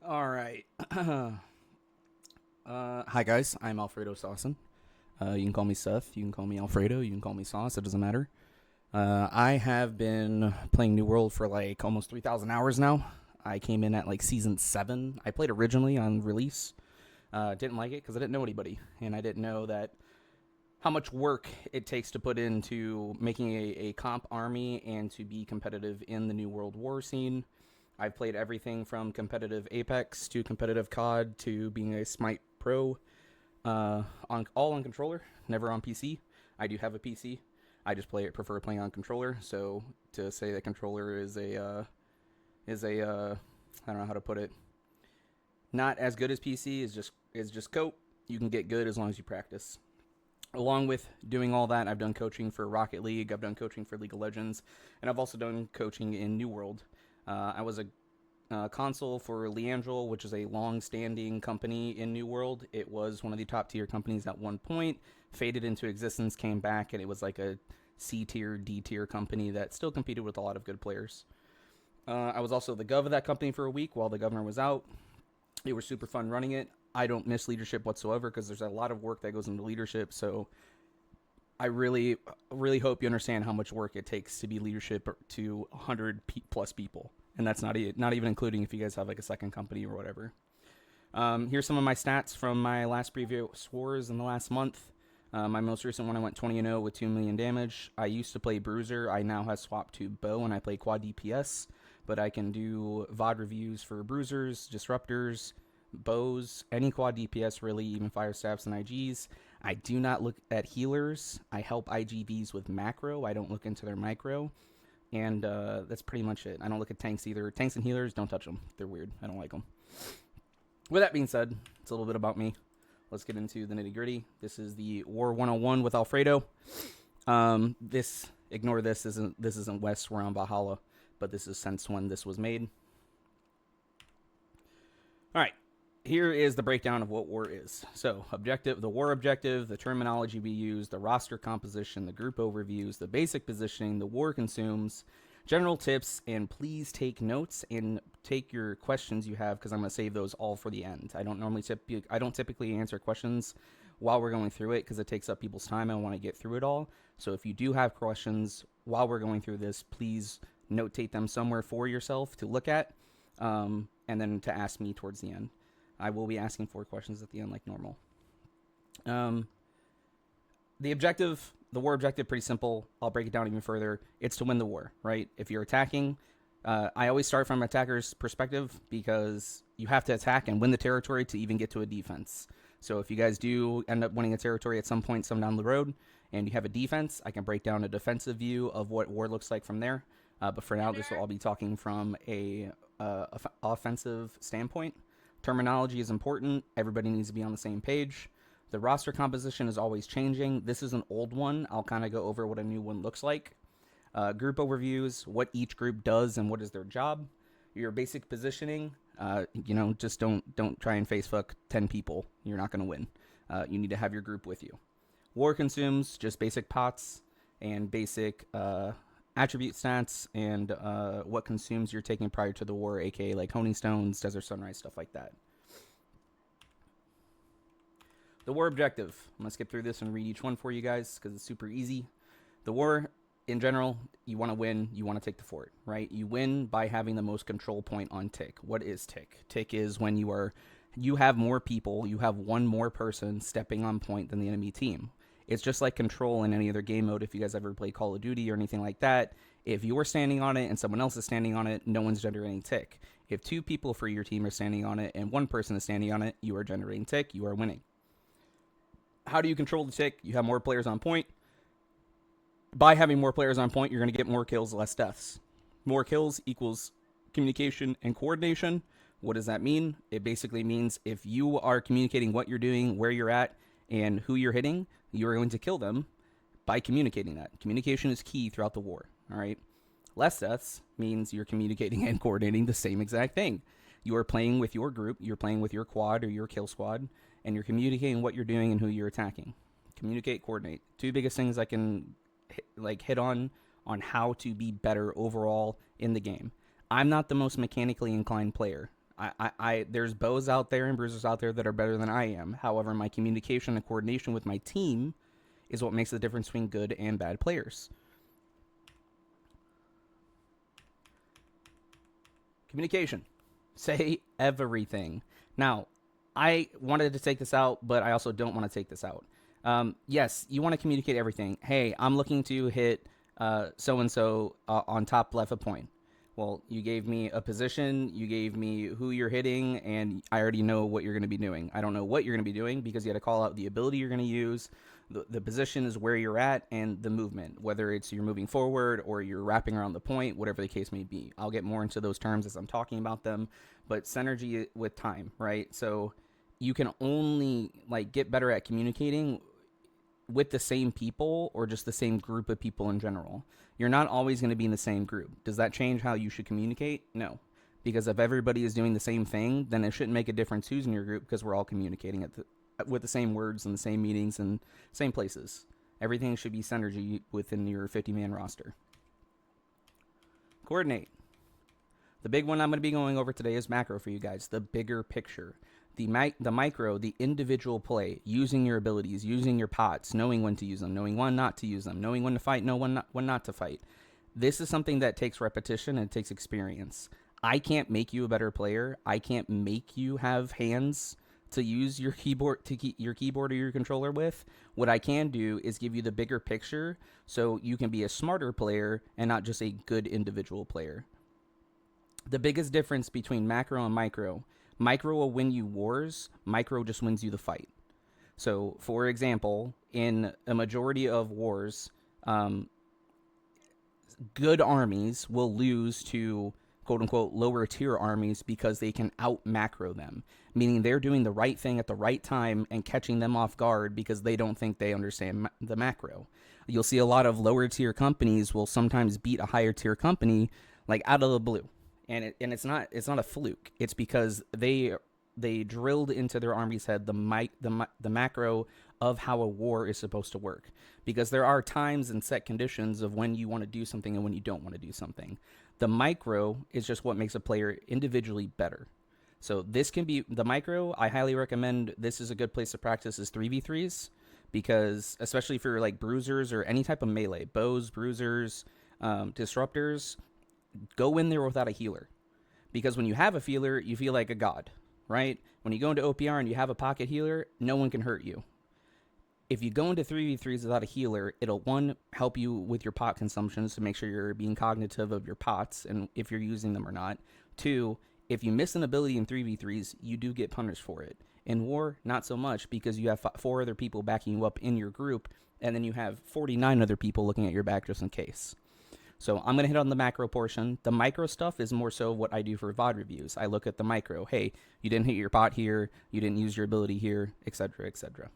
All right. Hi guys, I'm Alfredo Saucin. You can call me Seth. You can call me Alfredo. You can call me Sauce. It doesn't matter. I have been playing New World for like almost 3,000 hours now. I came in at like season 7. I played originally on release. Didn't like it because I didn't know anybody, and I didn't know that how much work it takes to put into making a comp army and to be competitive in the New World War scene. I've played everything from competitive Apex to competitive COD to being a Smite Pro, on all on controller, never on PC. I do have a PC. I just prefer playing on controller. So to say that controller is a I don't know how to put it, not as good as PC is just cope. You can get good as long as you practice. Along with doing all that, I've done coaching for Rocket League, I've done coaching for League of Legends, and I've also done coaching in New World. I was a console for Leandrel, which is a long-standing company in New World. It was one of the top-tier companies at one point, faded into existence, came back, and it was like a C-tier, D-tier company that still competed with a lot of good players. I was also the gov of that company for a week while the governor was out. It was super fun running it. I don't miss leadership whatsoever because there's a lot of work that goes into leadership. So I really, really hope you understand how much work it takes to be leadership to 100 plus people, and that's not even including if you guys have like a second company or whatever. Here's some of my stats from my last previous wars in the last month. My most recent one, I went 20-0 with 2 million damage. I used to play Bruiser. I now have swapped to Bow, and I play quad DPS. But I can do VOD reviews for Bruisers, Disruptors, Bows, any quad DPS really, even Fire Staffs and IGs. I do not look at healers. I help IGVs with macro. I don't look into their micro. And that's pretty much it. I don't look at tanks either. Tanks and healers, don't touch them. They're weird. I don't like them. With that being said, it's a little bit about me. Let's get into the nitty gritty. This is the War 101 with Alfredo. Ignore this. This isn't West. We're on Valhalla, but this is since when this was made. All right. Here is the breakdown of what war is. So, the war objective, the terminology we use, the roster composition, the group overviews, the basic positioning, the war consumes, general tips, and please take notes and take your questions you have because I'm going to save those all for the end. I don't typically answer questions while we're going through it because it takes up people's time. I want to get through it all. So if you do have questions while we're going through this, please notate them somewhere for yourself to look at, and then to ask me towards the end. I will be asking 4 questions at the end like normal. Um, the war objective, pretty simple. I'll break it down even further. It's to win the war, right? If you're attacking, I always start from an attacker's perspective because you have to attack and win the territory to even get to a defense. So if you guys do end up winning a territory at some point, some down the road, and you have a defense, I can break down a defensive view of what war looks like from there. But for now, this will all be talking from a offensive standpoint. Terminology is important. Everybody needs to be on the same page. The roster composition is always changing. This is an old one. I'll kind of go over what a new one looks like. Group overviews, what each group does and what is their job. Your basic positioning, just don't try and face fuck 10 people. You're not going to win. You need to have your group with you. War consumes, just basic pots and basic attribute stats and what consumes you're taking prior to the war, aka like honing stones, desert sunrise, stuff like that. The war objective. I'm gonna skip through this and read each one for you guys because it's super easy. The war in general, you want to win, you want to take the fort, right? You win by having the most control point on tick. What is tick? Tick is when you have more people, you have one more person stepping on point than the enemy team. It's just like control in any other game mode. If you guys ever play Call of Duty or anything like that, if you're standing on it and someone else is standing on it, no one's generating tick. If 2 people for your team are standing on it and 1 person is standing on it, you are generating tick, you are winning. How do you control the tick? You have more players on point. By having more players on point, you're going to get more kills, less deaths. More kills equals communication and coordination. What does that mean? It basically means if you are communicating what you're doing, where you're at, and who you're hitting, you are going to kill them by communicating that. Communication is key throughout the war, all right? Less deaths means you're communicating and coordinating the same exact thing. You are playing with your group, you're playing with your quad or your kill squad, and you're communicating what you're doing and who you're attacking. Communicate, coordinate. 2 biggest things I can hit on how to be better overall in the game. I'm not the most mechanically inclined player. There's bows out there and bruisers out there that are better than I am. However, my communication and coordination with my team is what makes the difference between good and bad players. Communication. Say everything. Now, I wanted to take this out, but I also don't want to take this out. Yes, you want to communicate everything. Hey, I'm looking to hit so-and-so on top left of point. Well, you gave me a position, you gave me who you're hitting, and I already know what you're going to be doing. I don't know what you're going to be doing because you had to call out the ability you're going to use. The position is where you're at, and the movement, whether it's you're moving forward or you're wrapping around the point, whatever the case may be. I'll get more into those terms as I'm talking about them, but synergy with time, right? So you can only get better at communicating with the same people or just the same group of people in general. You're not always going to be in the same group. Does that change how you should communicate? No. Because if everybody is doing the same thing, then it shouldn't make a difference who's in your group because we're all communicating with the same words and the same meetings and same places. Everything should be synergy within your 50-man roster. Coordinate. The big one I'm going to be going over today is macro for you guys, the bigger picture. The micro, the individual play, using your abilities, using your pots, knowing when to use them, knowing when not to use them, knowing when to fight, when not to fight. This is something that takes repetition and it takes experience. I can't make you a better player. I can't make you have hands to use your keyboard or your controller with. What I can do is give you the bigger picture so you can be a smarter player and not just a good individual player. The biggest difference between macro and micro will win you wars. Micro just wins you the fight. So, for example, in a majority of wars, good armies will lose to quote-unquote lower tier armies because they can out-macro them, meaning they're doing the right thing at the right time and catching them off guard because they don't think they understand the macro. You'll see a lot of lower tier companies will sometimes beat a higher tier company out of the blue. And it's not a fluke. It's because they drilled into their army's head the macro of how a war is supposed to work. Because there are times and set conditions of when you want to do something and when you don't want to do something. The micro is just what makes a player individually better. So this can be the micro. I highly recommend this is a good place to practice is 3v3s because especially for bruisers or any type of melee, bows, bruisers, disruptors. Go in there without a healer. Because when you have a healer, you feel like a god, right? When you go into OPR and you have a pocket healer, no one can hurt you. If you go into 3v3s without a healer, it'll, one, help you with your pot consumptions to make sure you're being cognitive of your pots and if you're using them or not. Two, if you miss an ability in 3v3s, you do get punished for it. In war, not so much because you have 4 other people backing you up in your group and then you have 49 other people looking at your back just in case. So I'm going to hit on the macro portion. The micro stuff is more so what I do for VOD reviews. I look at the micro. Hey, you didn't hit your pot here. You didn't use your ability here, etc., etc.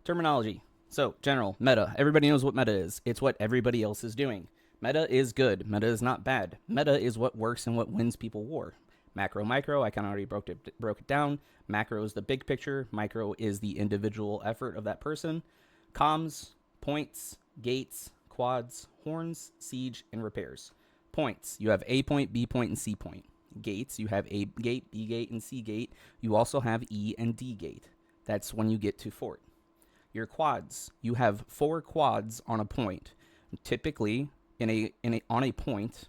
Terminology. So, general, meta. Everybody knows what meta is. It's what everybody else is doing. Meta is good. Meta is not bad. Meta is what works and what wins people war. Macro, micro, I kind of already broke it down. Macro is the big picture. Micro is the individual effort of that person. Comms, points, gates, quads, horns, siege, and repairs. Points, you have A point, B point, and C point. Gates, you have A gate, B gate, and C gate. You also have E and D gate. That's when you get to fort. Your quads, you have 4 quads on a point. Typically, on a point,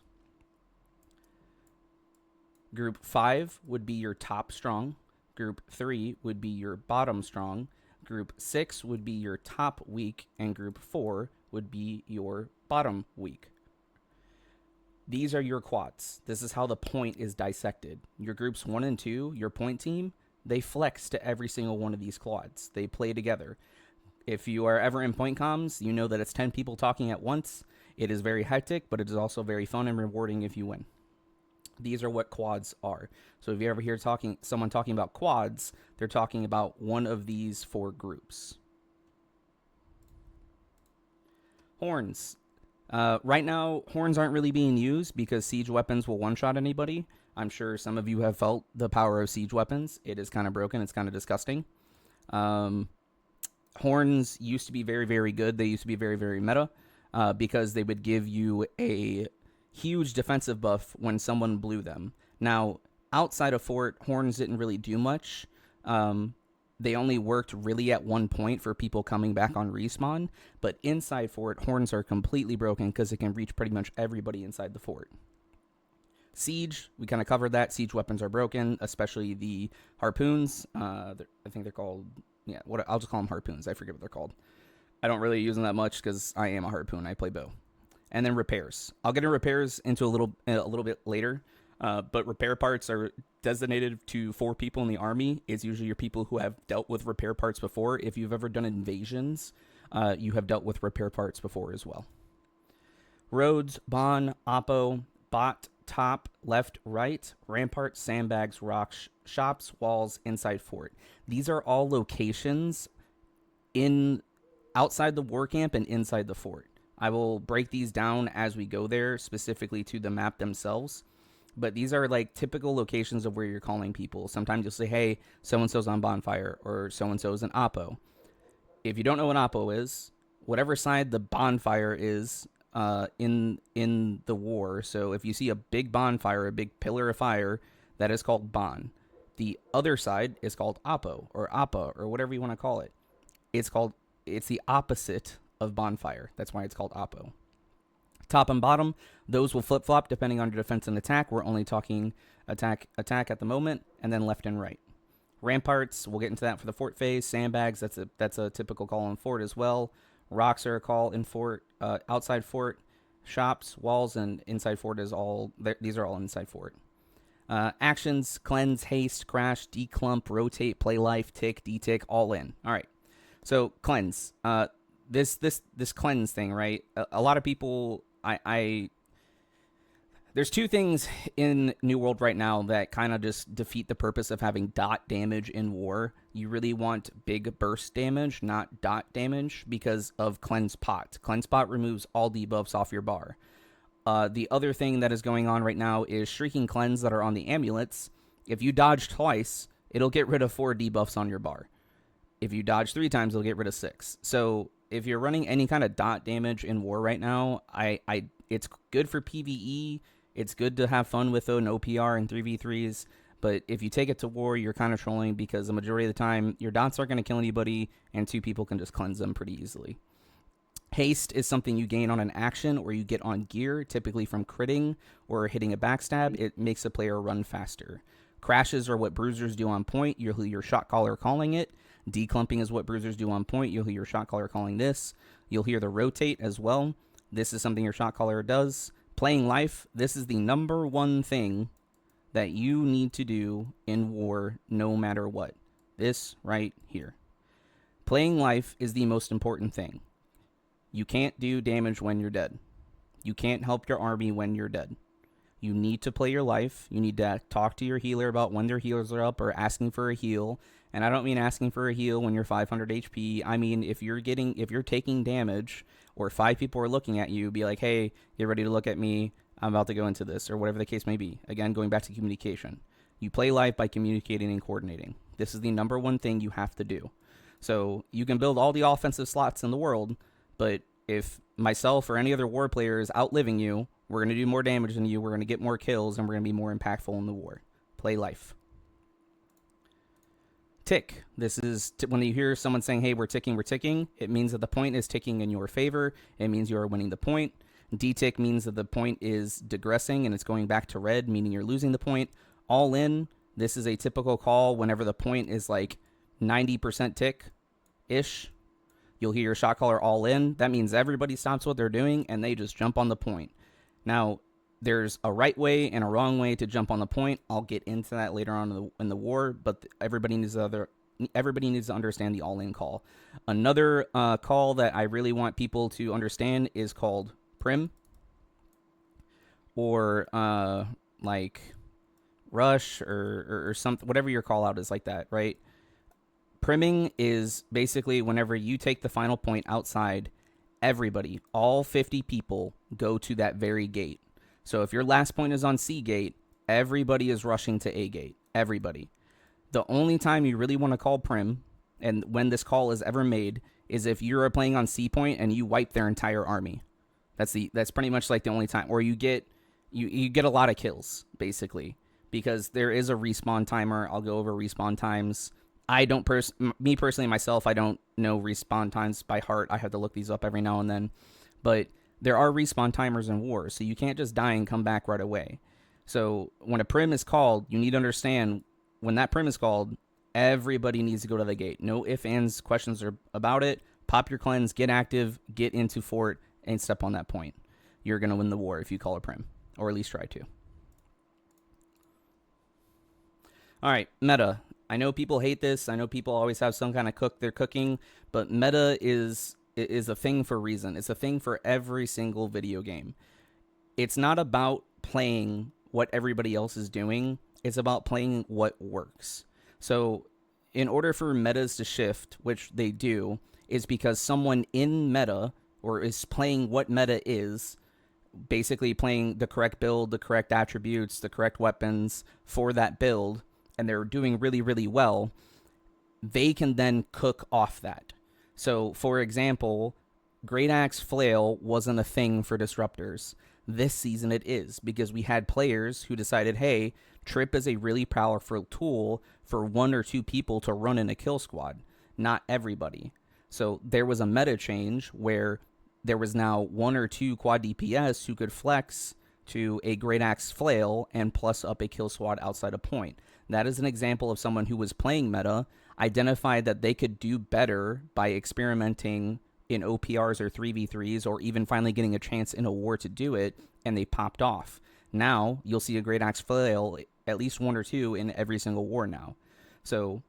group 5 would be your top strong. Group 3 would be your bottom strong. Group 6 would be your top weak, and group 4 would be your bottom weak. These are your quads. This is how the point is dissected. Your groups 1 and 2, your point team, they flex to every single one of these quads. They play together. If you are ever in point comms, you know that it's 10 people talking at once. It is very hectic, but it is also very fun and rewarding if you win. These are what quads are. So if you ever hear someone talking about quads, they're talking about one of these 4 groups. Horns. Right now, horns aren't really being used because siege weapons will one-shot anybody. I'm sure some of you have felt the power of siege weapons. It is kind of broken. It's kind of disgusting. Horns used to be very, very good. They used to be very, very meta because they would give you a huge defensive buff when someone blew them. Now, outside of fort, horns didn't really do much. They only worked really at one point for people coming back on respawn, but inside fort, horns are completely broken because it can reach pretty much everybody inside the fort. Siege, we kind of covered that. Siege weapons are broken, especially the harpoons. I think they're called, yeah, I'll just call them harpoons. I forget what they're called. I don't really use them that much because I am a harpoon. I play bow. And then repairs. I'll get into repairs into a little bit later. But repair parts are designated to 4 people in the army. It's usually your people who have dealt with repair parts before. If you've ever done invasions, you have dealt with repair parts before as well. Roads, bon, oppo, bot, top, left, right, rampart, sandbags, rocks, shops, walls, inside fort. These are all locations outside the war camp and inside the fort. I will break these down as we go there, specifically to the map themselves. But these are like typical locations of where you're calling people. Sometimes you'll say, hey, so-and-so's on bonfire, or so-and-so's an oppo. If you don't know what oppo is, whatever side the bonfire is in the war. So if you see a big bonfire, a big pillar of fire, that is called bon. The other side is called oppo or appa or whatever you want to call it. It's the opposite of bonfire. That's why it's called oppo. Top and bottom, those will flip-flop depending on your defense and attack. We're only talking attack at the moment, and then left and right. Ramparts, we'll get into that for the fort phase. Sandbags, that's a typical call in fort as well. Rocks are a call in fort. Outside fort, shops, walls, and inside fort is all. These are all inside fort. Actions: cleanse, haste, crash, declump, rotate, play life, tick, detick, all in. All right. So cleanse. This cleanse thing, right? A lot of people. There's 2 things in New World right now that kind of just defeat the purpose of having dot damage in war. You really want big burst damage, not dot damage, because of Cleanse Pot. Cleanse Pot removes all debuffs off your bar. The other thing that is going on right now is Shrieking Cleanse that are on the amulets. If you dodge twice, it'll get rid of 4 debuffs on your bar. If you dodge 3 times, it'll get rid of 6. So if you're running any kind of dot damage in war right now, it's good for PvE. It's good to have fun with an OPR and 3v3s, but if you take it to war, you're kind of trolling because the majority of the time, your dots aren't going to kill anybody, and 2 people can just cleanse them pretty easily. Haste is something you gain on an action or you get on gear, typically from critting or hitting a backstab. It makes a player run faster. Crashes are what bruisers do on point. You'll hear your shot caller calling it. Declumping is what bruisers do on point. You'll hear your shot caller calling this. You'll hear the rotate as well. This is something your shot caller does. Playing life, this is the number 1 thing that you need to do in war no matter what. This right here. Playing life is the most important thing. You can't do damage when you're dead. You can't help your army when you're dead. You need to play your life. You need to talk to your healer about when their heals are up or asking for a heal. And I don't mean asking for a heal when you're 500 HP. I mean if you're taking damage or 5 people are looking at you, be like, hey, get ready to look at me. I'm about to go into this, or whatever the case may be. Again, going back to communication. You play life by communicating and coordinating. This is the number 1 thing you have to do. So you can build all the offensive slots in the world, but if myself or any other war player is outliving you, we're going to do more damage than you, we're going to get more kills, and we're going to be more impactful in the war. Play life. Tick. This is when you hear someone saying, hey, we're ticking, it means that the point is ticking in your favor. It means you are winning the point. D-tick means that the point is digressing and it's going back to red, meaning you're losing the point. All in, this is a typical call whenever the point is like 90% tick-ish. You'll hear your shot caller all in. That means everybody stops what they're doing and they just jump on the point. Now, there's a right way and a wrong way to jump on the point. I'll get into that later on in the war, but everybody needs to understand the all-in call. Another call that I really want people to understand is called prim, or like rush, or something, whatever your call out is like that, right? Primming is basically whenever you take the final point outside, everybody, all 50 people, go to that very gate. So if your last point is on C gate, everybody is rushing to A gate. Everybody. The only time you really want to call prim, and when this call is ever made, is if you're playing on C point and you wipe their entire army. That's pretty much like the only time, or you get a lot of kills basically. because there is a respawn timer. I'll go over respawn times. I don't me personally myself, I don't know respawn times by heart. I have to look these up every now and then. But there are respawn timers in war, so you can't just die and come back right away. So when a prim is called, you need to understand when that prim is called, everybody needs to go to the gate. No ifs, ands, questions are about it. Pop your cleanse, get active, get into fort, and step on that point. You're going to win the war if you call a prim, or at least try to. All right, meta. I know people hate this. I know people always have some kind of cook they're cooking, but meta is a thing for a reason. It's a thing for every single video game. It's not about playing what everybody else is doing. It's about playing what works. So in order for metas to shift, which they do, is because someone in meta or is playing what meta is, basically playing the correct build, the correct attributes, the correct weapons for that build, and they're doing really, really well, they can then cook off that. So, for example, Great Axe Flail wasn't a thing for disruptors. This season it is, because we had players who decided, hey, Trip is a really powerful tool for 1 or 2 people to run in a kill squad, not everybody. So there was a meta change where there was now 1 or 2 quad DPS who could flex to a Great Axe Flail and plus up a kill squad outside a point. That is an example of someone who was playing meta, identified that they could do better by experimenting in OPRs or 3v3s, or even finally getting a chance in a war to do it, and they popped off. Now, you'll see a Great Axe Flail, at least 1 or 2 in every single war now. So,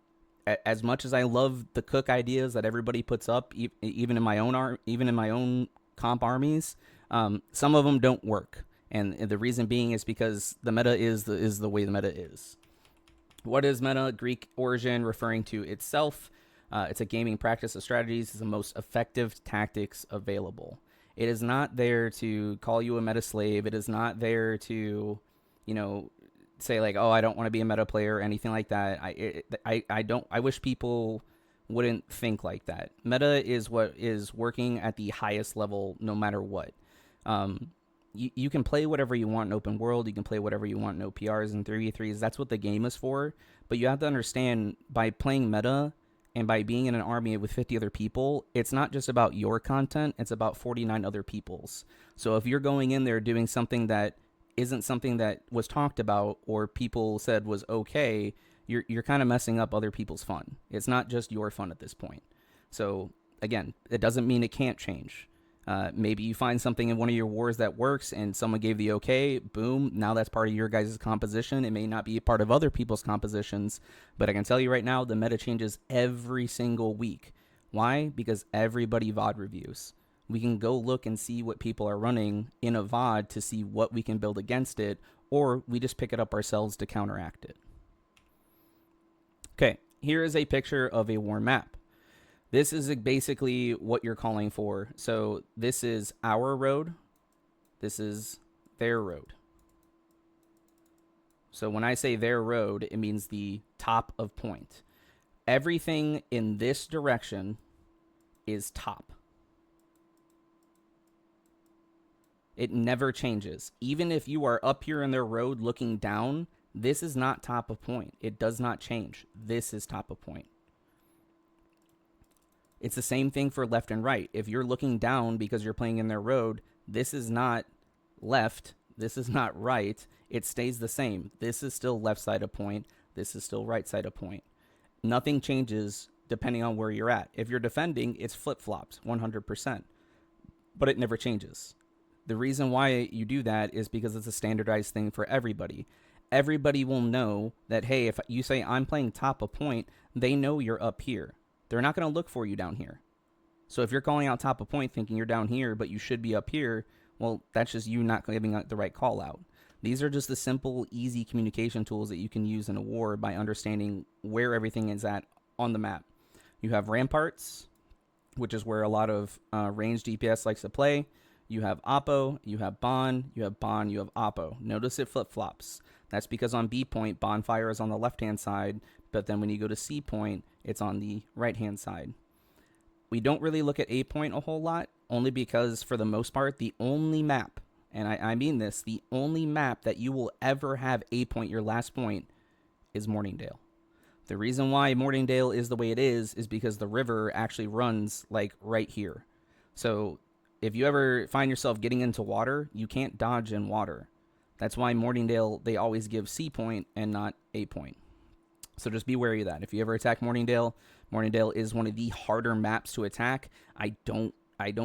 as much as I love the cook ideas that everybody puts up, even in my own comp armies, some of them don't work. And the reason being is because the meta is the way the meta is. What is meta? Greek origin, referring to itself. It's a gaming practice of strategies. It's the most effective tactics available. It is not there to call you a meta slave. It is not there to, say like, oh, I don't want to be a meta player or anything like that. I wish people wouldn't think like that. Meta is what is working at the highest level, no matter what. You can play whatever you want in open world. You can play whatever you want in OPRs and 3v3s. That's what the game is for. But you have to understand, by playing meta and by being in an army with 50 other people, it's not just about your content. It's about 49 other people's. So if you're going in there doing something that isn't something that was talked about or people said was okay, you're kind of messing up other people's fun. It's not just your fun at this point. So again, it doesn't mean it can't change. Maybe you find something in one of your wars that works and someone gave the okay, boom, now that's part of your guys' composition. It may not be a part of other people's compositions, but I can tell you right now, the meta changes every single week. Why? Because everybody VOD reviews. We can go look and see what people are running in a VOD to see what we can build against it, or we just pick it up ourselves to counteract it. Okay, here is a picture of a war map. This is basically what you're calling for. So this is our road. This is their road. So when I say their road, it means the top of point. Everything in this direction is top. It never changes. Even if you are up here in their road looking down, this is not top of point. It does not change. This is top of point. It's the same thing for left and right. If you're looking down because you're playing in their road, this is not left. This is not right. It stays the same. This is still left side of point. This is still right side of point. Nothing changes depending on where you're at. If you're defending, it's flip-flops 100%. But it never changes. The reason why you do that is because it's a standardized thing for everybody. Everybody will know that, hey, if you say I'm playing top of point, they know you're up here. They're not going to look for you down here. So if you're calling out top of point thinking you're down here, but you should be up here, well, that's just you not giving the right call out. These are just the simple, easy communication tools that you can use in a war by understanding where everything is at on the map. You have ramparts, which is where a lot of ranged DPS likes to play. You have Oppo, you have Bon, you have Bon, you have Oppo. Notice it flip-flops. That's because on B point, Bonfire is on the left-hand side, but then when you go to C point, it's on the right-hand side. We don't really look at A point a whole lot, only because, for the most part, the only map and I mean this, the only map that you will ever have a point, your last point, is Morningdale. The reason why Morningdale is the way it is because the river actually runs like right here. So if you ever find yourself getting into water, you can't dodge in water. That's why Morningdale, they always give C point and not A point. So just be wary of that. If you ever attack Morningdale, Morningdale is one of the harder maps to attack. I don't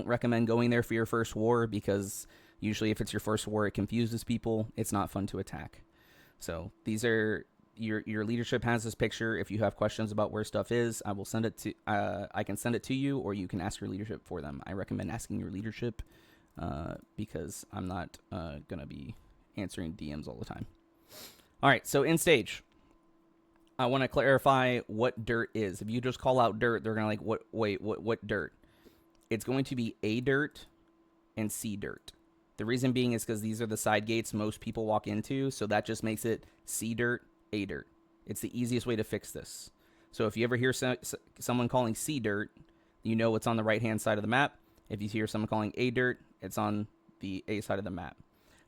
recommend going there for your first war, because usually if it's your first war, it confuses people. It's not fun to attack. So these are your leadership has this picture. If you have questions about where stuff is, I will send it to I can send it to you, or you can ask your leadership for them. I recommend asking your leadership because I'm not gonna be answering DMs all the time. All right, so in stage, I want to clarify what dirt is. If you just call out dirt, they're gonna like, what dirt? It's going to be A dirt and C dirt. The reason being is because these are the side gates most people walk into, so that just makes it C dirt, A dirt. It's the easiest way to fix this. So if you ever hear someone calling C dirt, you know it's on the right-hand side of the map. If you hear someone calling A dirt, it's on the A side of the map.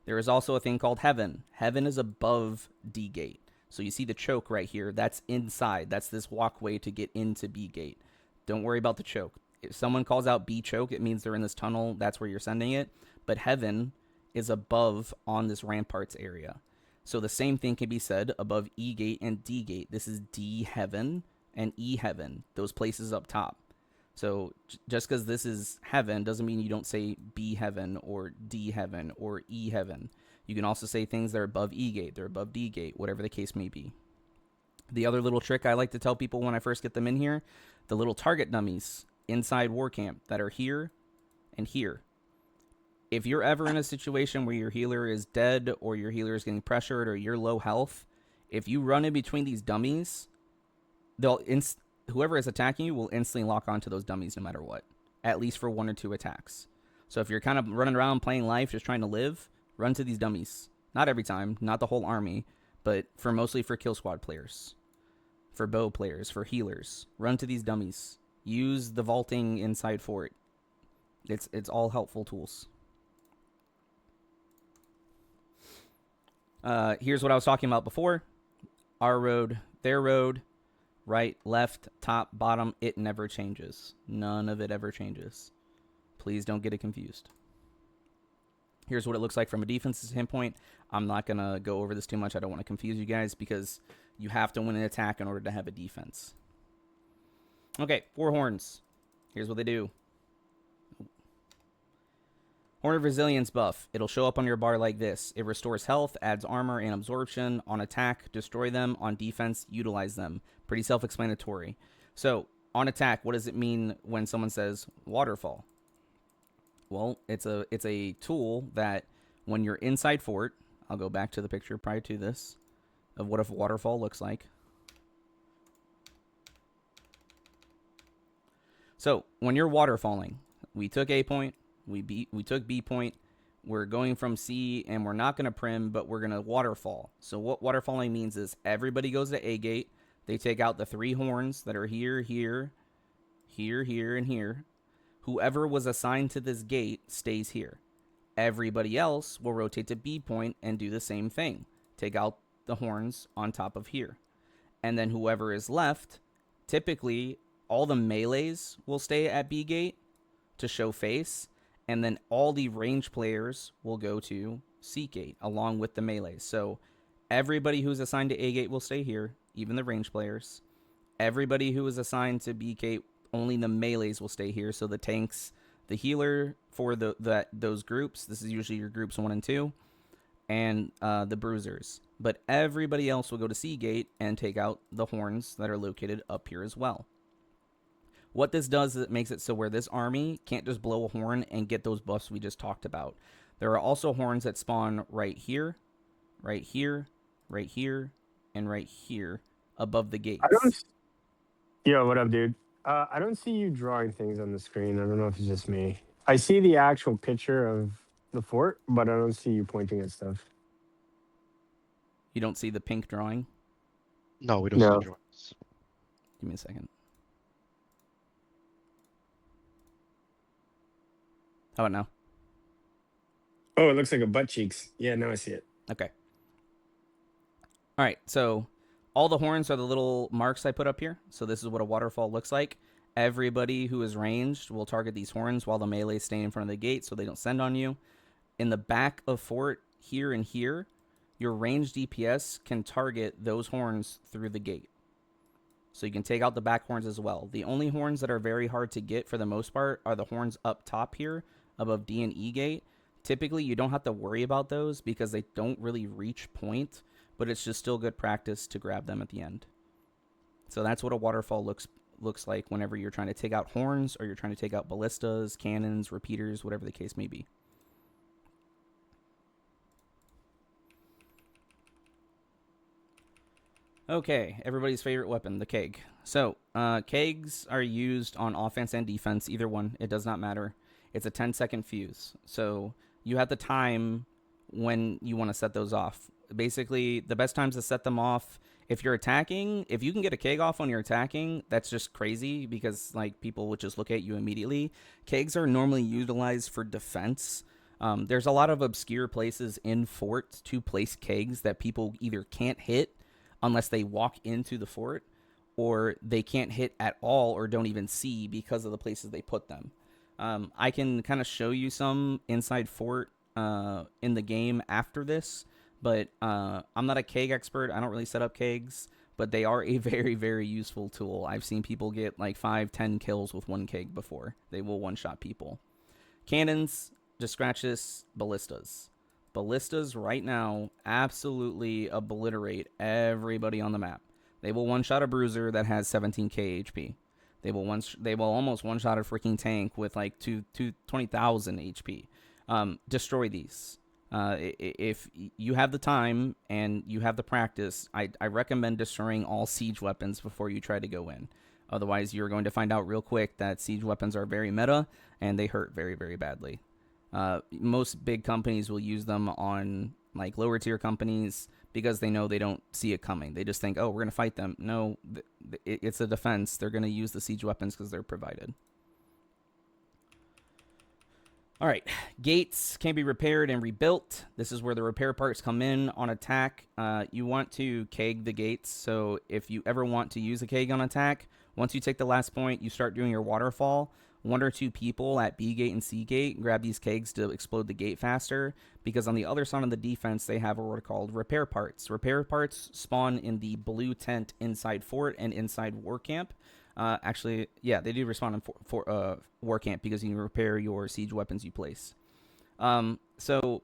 There is also a thing called heaven. Heaven is above D gate. So you see the choke right here. That's inside. That's this walkway to get into B gate. Don't worry about the choke. If someone calls out B choke, it means they're in this tunnel. That's where you're sending it. But heaven is above on this ramparts area. So the same thing can be said above E gate and D gate. This is D heaven and E heaven, those places up top. So just because this is heaven doesn't mean you don't say B heaven or D heaven or E heaven. You can also say things that are above E gate, they're above D gate, whatever the case may be. The other little trick I like to tell people when I first get them in here, the little target dummies inside war camp that are here and here. If you're ever in a situation where your healer is dead or your healer is getting pressured or you're low health, if you run in between these dummies, whoever is attacking you will instantly lock onto those dummies no matter what, at least for 1 or 2 attacks. So if you're kind of running around playing life, just trying to live, run to these dummies. Not every time, not the whole army, but mostly for kill squad players, for bow players, for healers. Run to these dummies. Use the vaulting inside fort. It's all helpful tools. Here's what I was talking about before. Our road, their road, right, left, top, bottom, it never changes. None of it ever changes. Please don't get it confused. Here's what it looks like from a defense standpoint. I'm not going to go over this too much. I don't want to confuse you guys because you have to win an attack in order to have a defense. Okay, 4 horns. Here's what they do. Horn of Resilience buff. It'll show up on your bar like this. It restores health, adds armor and absorption. On attack, destroy them. On defense, utilize them. Pretty self-explanatory. So, on attack, what does it mean when someone says waterfall? Well, it's a tool that when you're inside fort, I'll go back to the picture prior to this of what a waterfall looks like. So, when you're waterfalling, we took A point, we took B point, we're going from C, and we're not going to prim, but we're going to waterfall. So what waterfalling means is everybody goes to A gate, they take out the 3 horns that are here, here, here, here, and here. Whoever was assigned to this gate stays here. Everybody else will rotate to B point and do the same thing. Take out the horns on top of here. And then whoever is left, typically all the melees will stay at B gate to show face, and then all the range players will go to C gate along with the melees. So everybody who's assigned to A gate will stay here, even the range players. Everybody who is assigned to B gate, only the melees will stay here. So the tanks, the healer for those groups, this is usually your groups 1 and 2, and the bruisers. But everybody else will go to C gate and take out the horns that are located up here as well. What this does is it makes it so where this army can't just blow a horn and get those buffs we just talked about. There are also horns that spawn right here, right here, right here, and right here above the gates. Yo, what up, dude? I don't see you drawing things on the screen. I don't know if it's just me. I see the actual picture of the fort, but I don't see you pointing at stuff. You don't see the pink drawing? No, we don't see drawings. Give me a second. How about now? Oh, it looks like a butt cheeks. Yeah, now I see it. Okay. All right, so all the horns are the little marks I put up here. So this is what a waterfall looks like. Everybody who is ranged will target these horns while the melees stay in front of the gate so they don't send on you. In the back of fort here and here, your ranged DPS can target those horns through the gate. So you can take out the back horns as well. The only horns that are very hard to get for the most part are the horns up top here above D and E gate. Typically, you don't have to worry about those because they don't really reach point, but it's just still good practice to grab them at the end. So that's what a waterfall looks like whenever you're trying to take out horns or you're trying to take out ballistas, cannons, repeaters, whatever the case may be. Okay, everybody's favorite weapon, the keg. So, kegs are used on offense and defense, either one. It does not matter. It's a 10-second fuse. So, you have the time when you want to set those off. Basically, the best times to set them off, if you're attacking, if you can get a keg off when you're attacking, that's just crazy because, like, people would just look at you immediately. Kegs are normally utilized for defense. There's a lot of obscure places in forts to place kegs that people either can't hit unless they walk into the fort, or they can't hit at all or don't even see because of the places they put them. I can kind of show you some inside fort in the game after this, but I'm not a keg expert. I don't really set up kegs, but they are a very, very useful tool. I've seen people get like 5-10 kills with one keg before. They will one-shot people. Cannons, just scratch this, ballistas. Ballistas right now absolutely obliterate everybody on the map. They will one-shot a bruiser that has 17k HP. They will almost one-shot a freaking tank with like 20,000 HP. Destroy these. If you have the time and you have the practice, I recommend destroying all siege weapons before you try to go in. Otherwise, you're going to find out real quick that siege weapons are very meta and they hurt very, very badly. Most big companies will use them on like lower tier companies because they know they don't see it coming. They just think, oh, we're going to fight them. No, it's a defense. They're going to use the siege weapons because they're provided. All right, gates can be repaired and rebuilt. This is where the repair parts come in on attack. You want to keg the gates. So if you ever want to use a keg on attack, once you take the last point, you start doing your waterfall. 1 or 2 people at B gate and C gate grab these kegs to explode the gate faster, because on the other side of the defense, they have what are called repair parts. Repair parts spawn in the blue tent inside fort and inside war camp. Actually, yeah, they do respawn in war camp because you can repair your siege weapons you place. So,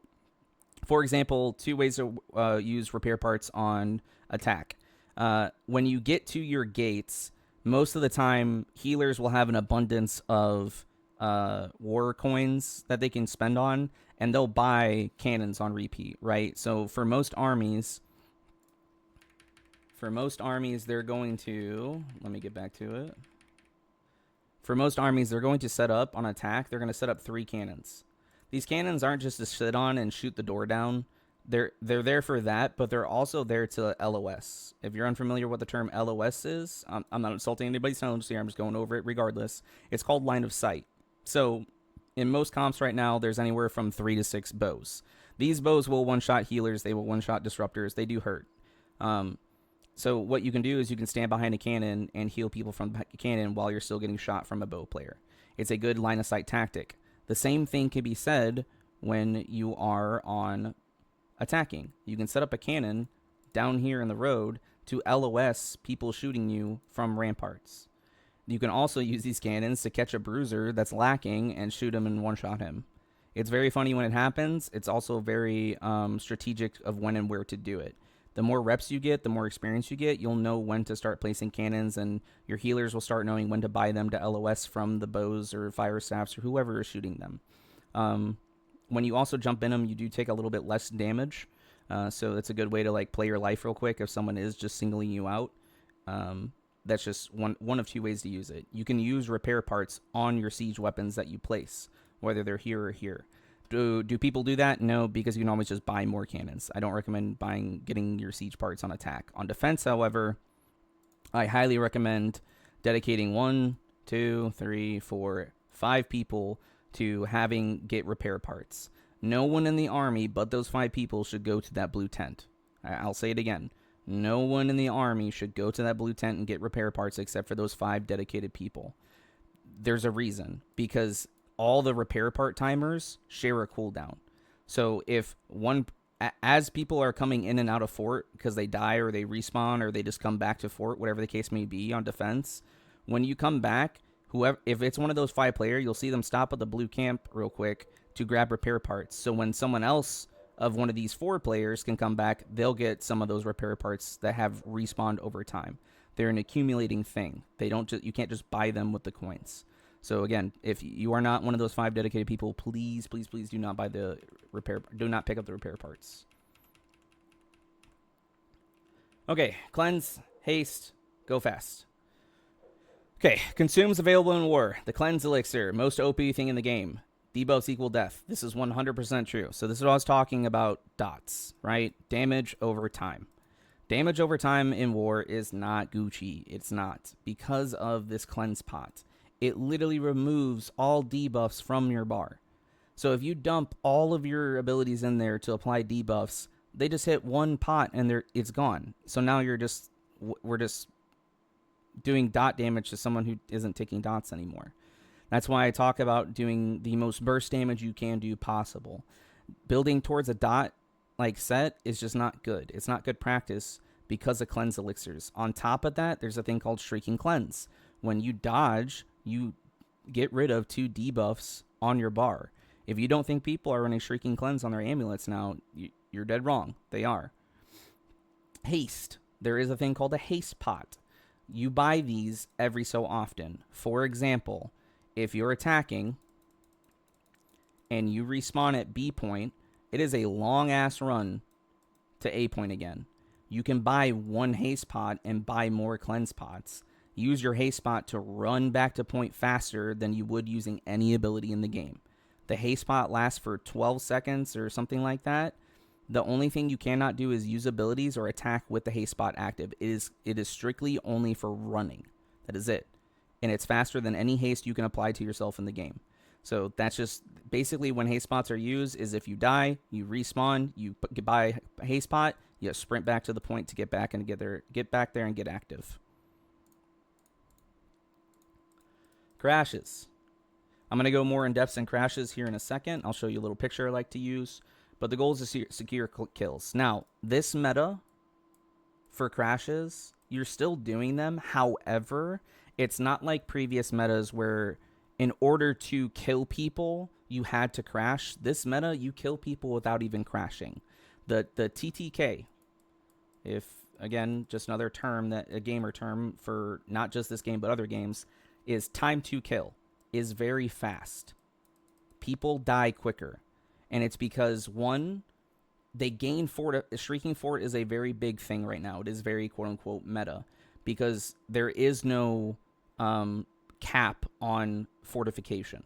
for example, 2 ways to use repair parts on attack. When you get to your gates, most of the time, healers will have an abundance of war coins that they can spend on, and they'll buy cannons on repeat, right? So for most armies, they're going to... Let me get back to it. For most armies, they're going to set up on attack. They're going to set up 3 cannons. These cannons aren't just to sit on and shoot the door down. They're there for that, but they're also there to LOS. If you're unfamiliar what the term LOS is, I'm not insulting anybody's tones here. I'm just going over it regardless. It's called line of sight. So in most comps right now, there's anywhere from 3 to 6 bows. These bows will one-shot healers. They will one-shot disruptors. They do hurt. So what you can do is you can stand behind a cannon and heal people from the cannon while you're still getting shot from a bow player. It's a good line of sight tactic. The same thing can be said when you are on attacking. You can set up a cannon down here in the road to LOS people shooting you from ramparts. You can also use these cannons to catch a bruiser that's lacking and shoot him and one-shot him. It's very funny when it happens. It's also very strategic of when and where to do it. The more reps you get, the more experience you get, you'll know when to start placing cannons, and your healers will start knowing when to buy them to LOS from the bows or fire staffs or whoever is shooting them. When you also jump in them, you do take a little bit less damage. So it's a good way to like play your life real quick if someone is just singling you out. That's just one of 2 ways to use it. You can use repair parts on your siege weapons that you place, whether they're here or here. Do people do that? No, because you can always just buy more cannons. I don't recommend getting your siege parts on attack. On defense, however, I highly recommend dedicating 1, 2, 3, 4, 5 people to get repair parts. No one in the army but those 5 people should go to that blue tent. I'll say it again. No one in the army should go to that blue tent and get repair parts except for those 5 dedicated people. There's a reason, because all the repair part timers share a cooldown. So if as people are coming in and out of fort because they die or they respawn or they just come back to fort, whatever the case may be on defense, when you come back, if it's one of those 5 player, you'll see them stop at the blue camp real quick to grab repair parts. So when someone else of one of these 4 players can come back, they'll get some of those repair parts that have respawned over time. They're an accumulating thing. You can't just buy them with the coins. So again, if you are not one of those 5 dedicated people, please, please, please do not do not pick up the repair parts. Okay, cleanse, haste, go fast. Okay, consumes available in war. The cleanse elixir, most OP thing in the game. Debuffs equal death. This is 100% true. So this is what I was talking about, dots, right? Damage over time. Damage over time in war is not Gucci. It's not. Because of this cleanse pot. It literally removes all debuffs from your bar. So if you dump all of your abilities in there to apply debuffs, they just hit one pot and it's gone. So now we're just doing dot damage to someone who isn't taking dots anymore. That's why I talk about doing the most burst damage you can do possible. Building towards a dot like set is just not good. It's not good practice because of cleanse elixirs. On top of that, there's a thing called Shrieking Cleanse. When you dodge, you get rid of 2 debuffs on your bar. If you don't think people are running Shrieking Cleanse on their amulets now, you're dead wrong. They are. Haste. There is a thing called a haste pot. You buy these every so often. For example, if you're attacking and you respawn at B point, it is a long-ass run to A point again. You can buy 1 haste pot and buy more cleanse pots. Use your haste pot to run back to point faster than you would using any ability in the game. The haste pot lasts for 12 seconds or something like that. The only thing you cannot do is use abilities or attack with the haste pot active. It is strictly only for running. That is it. And it's faster than any haste you can apply to yourself in the game. So that's just basically when haste pots are used is if you die, you respawn, you buy a haste pot, you sprint back to the point to get back and get back there and get active. Crashes. I'm going to go more in depth in crashes here in a second. I'll show you a little picture I like to use. But the goal is to secure kills. Now, this meta for crashes, you're still doing them. However, it's not like previous metas where in order to kill people, you had to crash. This meta, you kill people without even crashing. The TTK, if, again, just another term, a gamer term for not just this game but other games, is time to kill, is very fast. People die quicker. And it's because, one, they gain fort. Shrieking Fort is a very big thing right now. It is very quote-unquote meta. Because there is no cap on fortification.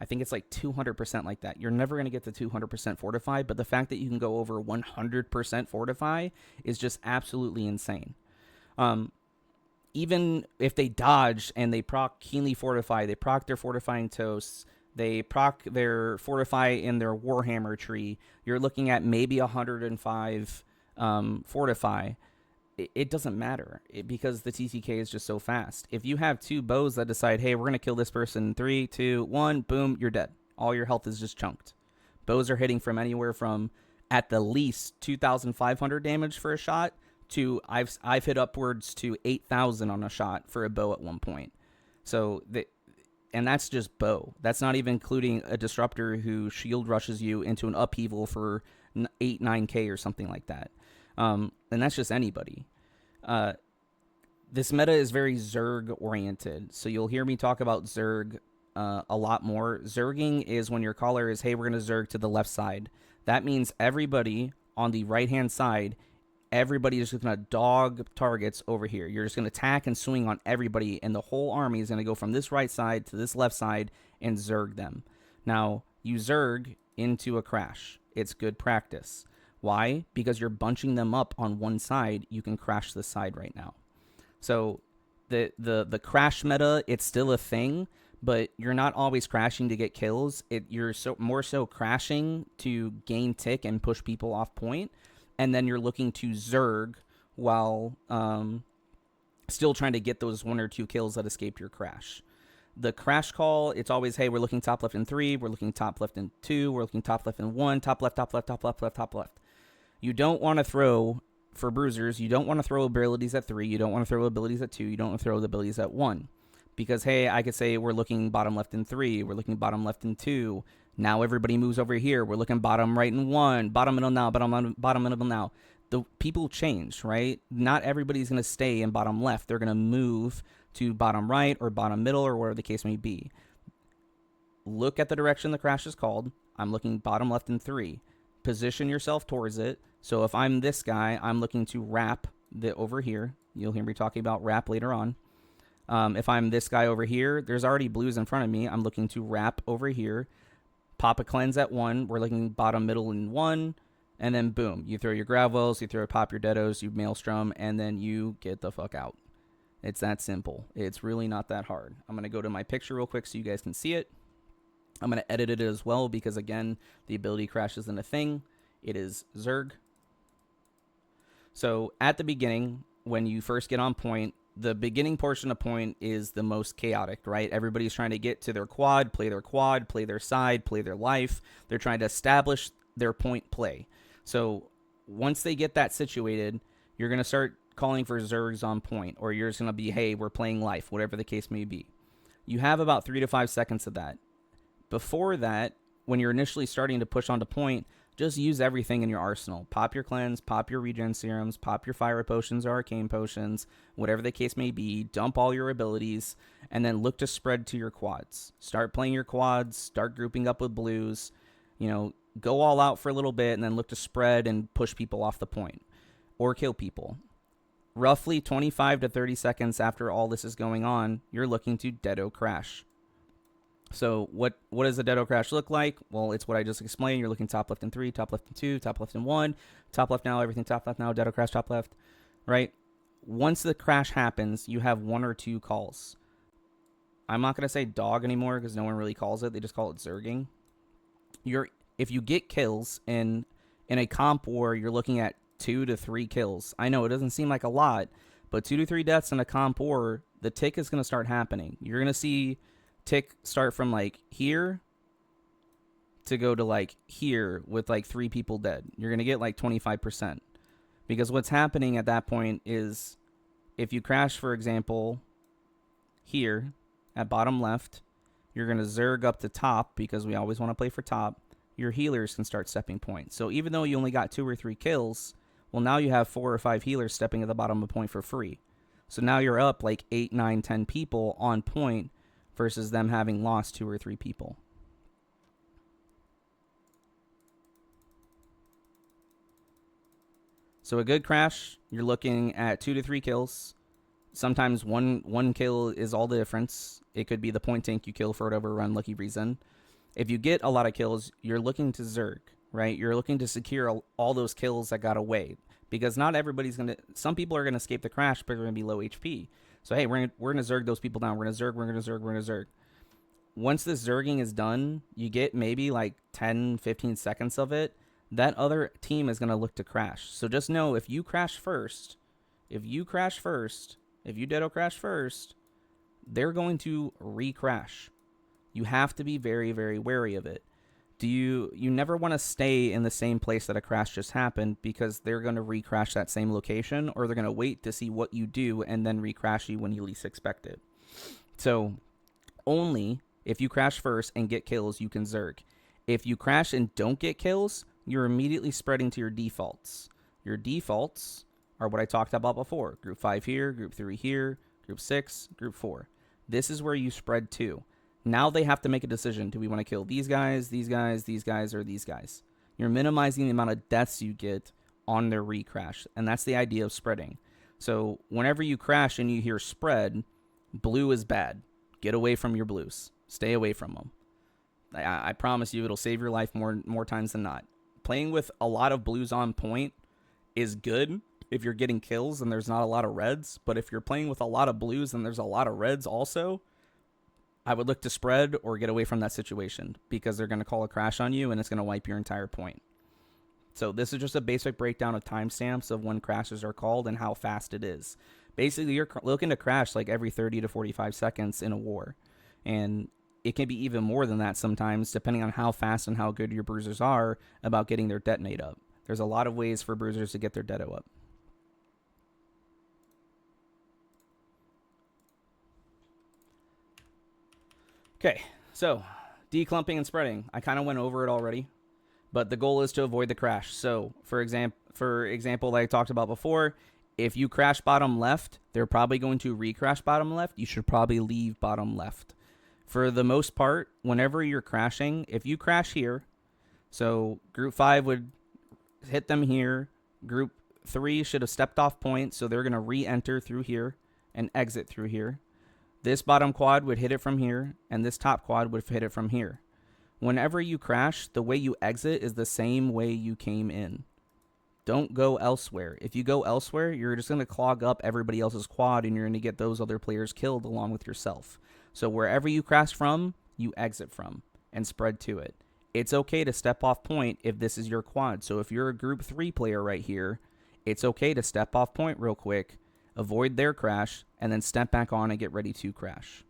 I think it's like 200% like that. You're never going to get to 200% fortify, but the fact that you can go over 100% fortify is just absolutely insane. Even if they dodge and they proc keenly fortify, they proc their fortifying toasts, they proc their fortify in their Warhammer tree, you're looking at maybe 105 fortify. It doesn't matter because the TTK is just so fast. If you have 2 bows that decide, hey, we're going to kill this person in 3, 2, 1, boom, you're dead. All your health is just chunked. Bows are hitting from anywhere from at the least 2,500 damage for a shot to I've hit upwards to 8,000 on a shot for a bow at one point. So and that's just bow. That's not even including a disruptor who shield rushes you into an upheaval for 8-9k or something like that. And that's just anybody. This meta is very Zerg oriented. So you'll hear me talk about Zerg a lot more. Zerging is when your caller is, hey, we're going to Zerg to the left side. That means everybody on the right-hand side, everybody is just going to dog targets over here. You're just going to attack and swing on everybody, and the whole army is going to go from this right side to this left side and Zerg them. Now, you Zerg into a crash. It's good practice. Why? Because you're bunching them up on one side. You can crash this side right now. So the crash meta, it's still a thing, but you're not always crashing to get kills. You're more so crashing to gain tick and push people off point, and then you're looking to zerg while still trying to get those 1 or 2 kills that escaped your crash. The crash call, it's always, hey, we're looking top left in 3, we're looking top left in 2, we're looking top left in 1, top left, top left, top left, left, top left. You don't want to throw, for bruisers, you don't want to throw abilities at 3, you don't want to throw abilities at 2, you don't want to throw the abilities at 1. Because, hey, I could say we're looking bottom left in 3, we're looking bottom left in 2, now everybody moves over here, we're looking bottom right in 1, bottom middle now, bottom middle now. The people change, right? Not everybody's going to stay in bottom left. They're going to move to bottom right or bottom middle or whatever the case may be. Look at the direction the crash is called. I'm looking bottom left in 3. Position yourself towards it. So if I'm this guy, I'm looking to wrap over here. You'll hear me talking about wrap later on. If I'm this guy over here, there's already blues in front of me. I'm looking to wrap over here. Pop a cleanse at 1. We're looking bottom middle in 1. And then boom, you throw your gravels, you pop your deados, you maelstrom, and then you get the fuck out. It's that simple. It's really not that hard. I'm going to go to my picture real quick so you guys can see it. I'm going to edit it as well because, again, the ability crash isn't a thing. It is Zerg. So at the beginning, when you first get on point, the beginning portion of point is the most chaotic, right? Everybody's trying to get to their quad, play their side, play their life. They're trying to establish their point play. So once they get that situated, you're going to start calling for Zergs on point, or you're just going to be, hey, we're playing life, whatever the case may be. You have about 3 to 5 seconds of that. Before that, when you're initially starting to push onto point, just use everything in your arsenal. Pop your cleanse, pop your regen serums, pop your fire potions or arcane potions, whatever the case may be. Dump all your abilities, and then look to spread to your quads. Start playing your quads, start grouping up with blues, go all out for a little bit, and then look to spread and push people off the point or kill people. Roughly 25 to 30 seconds after all this is going on, you're looking to deado crash. So what does a deado crash look like? Well, it's what I just explained. You're looking top left in 3, top left in 2, top left in 1, top left now, everything top left now, deado crash top left, right? Once the crash happens, you have 1 or 2 calls. I'm not going to say dog anymore because no one really calls it. They just call it zerging. If you get kills in a comp war, you're looking at 2 to 3 kills. I know it doesn't seem like a lot, but 2 to 3 deaths in a comp war, the tick is going to start happening. You're going to see tick start from like here to go to like here with like 3 people dead. You're going to get like 25%. Because what's happening at that point is if you crash, for example, here at bottom left, you're going to zerg up to top because we always want to play for top. Your healers can start stepping point. So even though you only got 2 or 3 kills, well, now you have 4 or 5 healers stepping at the bottom of point for free. So now you're up like 8, 9, 10 people on point versus them having lost 2 or 3 people. So a good crash, you're looking at 2 to 3 kills. Sometimes one kill is all the difference. It could be the point tank you kill for whatever unlucky reason. If you get a lot of kills, you're looking to zerg, right? You're looking to secure all those kills that got away. Because not everybody's going to... Some people are going to escape the crash, but they're going to be low HP. So, hey, we're going to zerg those people down. We're going to zerg. Once this zerging is done, you get maybe like 10, 15 seconds of it. That other team is going to look to crash. So just know, if you crash first, if you deado crash first, they're going to re-crash. You have to be very, very wary of it. You never want to stay in the same place that a crash just happened, because they're going to re-crash that same location, or they're going to wait to see what you do and then re-crash you when you least expect it. So only if you crash first and get kills, you can zerg. If you crash and don't get kills, you're immediately spreading to your defaults. Your defaults are what I talked about before. Group 5 here, Group 3 here, Group 6, Group 4. This is where you spread to. Now they have to make a decision. Do we want to kill these guys, these guys, these guys, or these guys? You're minimizing the amount of deaths you get on their re-crash. And that's the idea of spreading. So whenever you crash and you hear spread, blue is bad. Get away from your blues. Stay away from them. I promise you it'll save your life more times than not. Playing with a lot of blues on point is good if you're getting kills and there's not a lot of reds. But if you're playing with a lot of blues and there's a lot of reds also, I would look to spread or get away from that situation because they're going to call a crash on you and it's going to wipe your entire point. So this is just a basic breakdown of timestamps of when crashes are called and how fast it is. Basically, you're looking to crash like every 30 to 45 seconds in a war. And it can be even more than that sometimes, depending on how fast and how good your bruisers are about getting their detonate up. There's a lot of ways for bruisers to get their deto up. Okay, so declumping and spreading. I kind of went over it already, but the goal is to avoid the crash. So, for example, like I talked about before, if you crash bottom left, they're probably going to re-crash bottom left. You should probably leave bottom left. For the most part, whenever you're crashing, if you crash here, so group 5 would hit them here. Group 3 should have stepped off point, so they're going to re-enter through here and exit through here. This bottom quad would hit it from here, and this top quad would hit it from here. Whenever you crash, the way you exit is the same way you came in. Don't go elsewhere. If you go elsewhere, you're just going to clog up everybody else's quad, and you're going to get those other players killed along with yourself. So wherever you crash from, you exit from and spread to it. It's okay to step off point if this is your quad. So if you're a group 3 player right here, it's okay to step off point real quick, avoid their crash, and then step back on and get ready to crash.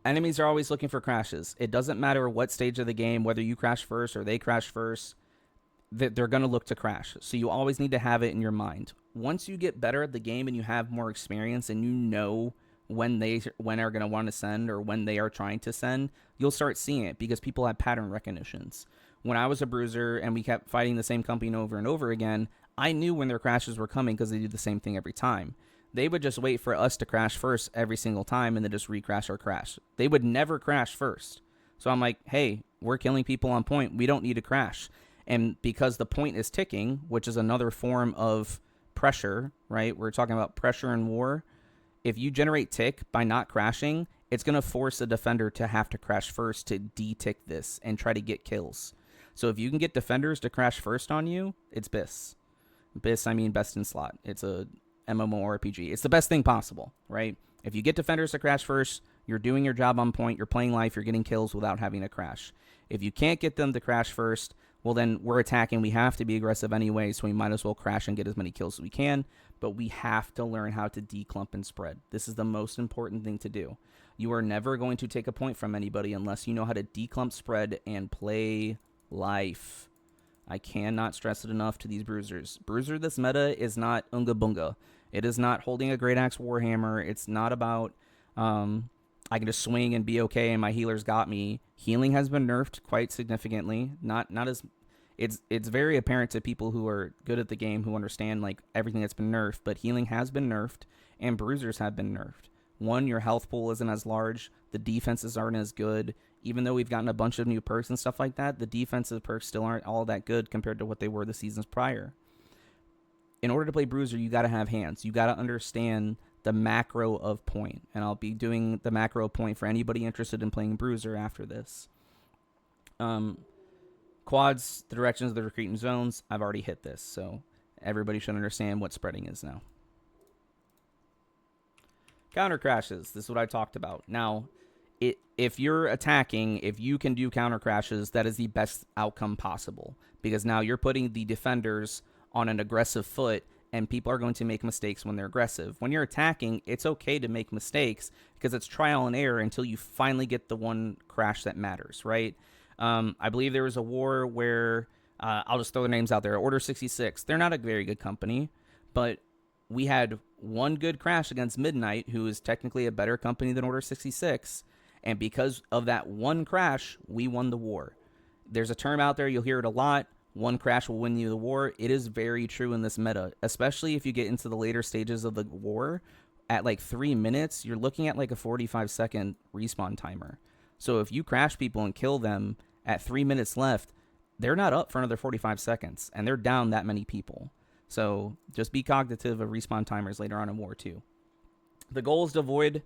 Enemies are always looking for crashes. It doesn't matter what stage of the game, whether you crash first or they crash first, they're going to look to crash. So you always need to have it in your mind. Once you get better at the game and you have more experience and you know when are going to want to send or when they are trying to send, you'll start seeing it because people have pattern recognitions. When I was a bruiser and we kept fighting the same company over and over again, I knew when their crashes were coming because they do the same thing every time. They would just wait for us to crash first every single time and then just re-crash our crash. They would never crash first. So I'm like, hey, we're killing people on point. We don't need to crash. And because the point is ticking, which is another form of pressure, right? We're talking about pressure in war. If you generate tick by not crashing, it's going to force a defender to have to crash first to de-tick this and try to get kills. So if you can get defenders to crash first on you, it's BIS. BIS, I mean best in slot. It's a MMORPG. It's the best thing possible, right? If you get defenders to crash first, you're doing your job on point, you're playing life, you're getting kills without having to crash. If you can't get them to crash first, well then we're attacking. We have to be aggressive anyway, so we might as well crash and get as many kills as we can, but we have to learn how to declump and spread. This is the most important thing to do. You are never going to take a point from anybody unless you know how to declump, spread, and play life. I cannot stress it enough to these bruisers. Bruiser this meta is not Unga Bunga. It is not holding a Great Axe Warhammer. It's not about I can just swing and be okay and my healer's got me. Healing has been nerfed quite significantly. Not as it's very apparent to people who are good at the game who understand like everything that's been nerfed, but healing has been nerfed and bruisers have been nerfed. One, your health pool isn't as large, the defenses aren't as good. Even though we've gotten a bunch of new perks and stuff like that, the defensive perks still aren't all that good compared to what they were the seasons prior. In order to play bruiser, you got to have hands. You got to understand the macro of point, and I'll be doing the macro point for anybody interested in playing bruiser after this. Quads, the directions of the retreat and zones, I've already hit this, so everybody should understand what spreading is now. Counter crashes, this is what I talked about. Now, if you're attacking, if you can do counter crashes, that is the best outcome possible, because now you're putting the defenders on an aggressive foot, and people are going to make mistakes when they're aggressive. When you're attacking, it's okay to make mistakes because it's trial and error until you finally get the one crash that matters, right? I believe there was a war where, I'll just throw the names out there, Order 66. They're not a very good company, but we had one good crash against Midnight, who is technically a better company than Order 66, and because of that one crash, we won the war. There's a term out there, you'll hear it a lot, one crash will win you the war. It is very true in this meta, especially if you get into the later stages of the war. At like 3 minutes, you're looking at like a 45-second respawn timer. So if you crash people and kill them at 3 minutes left, they're not up for another 45 seconds, and they're down that many people. So just be cognitive of respawn timers later on in war too. The goal is to avoid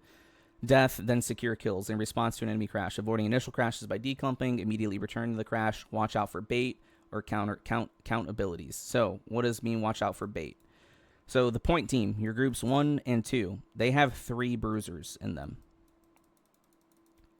death, then secure kills in response to an enemy crash. Avoiding initial crashes by declumping, immediately return to the crash, watch out for bait, or count abilities. So what does mean watch out for bait? So the point team, your groups 1 and 2, they have 3 bruisers in them.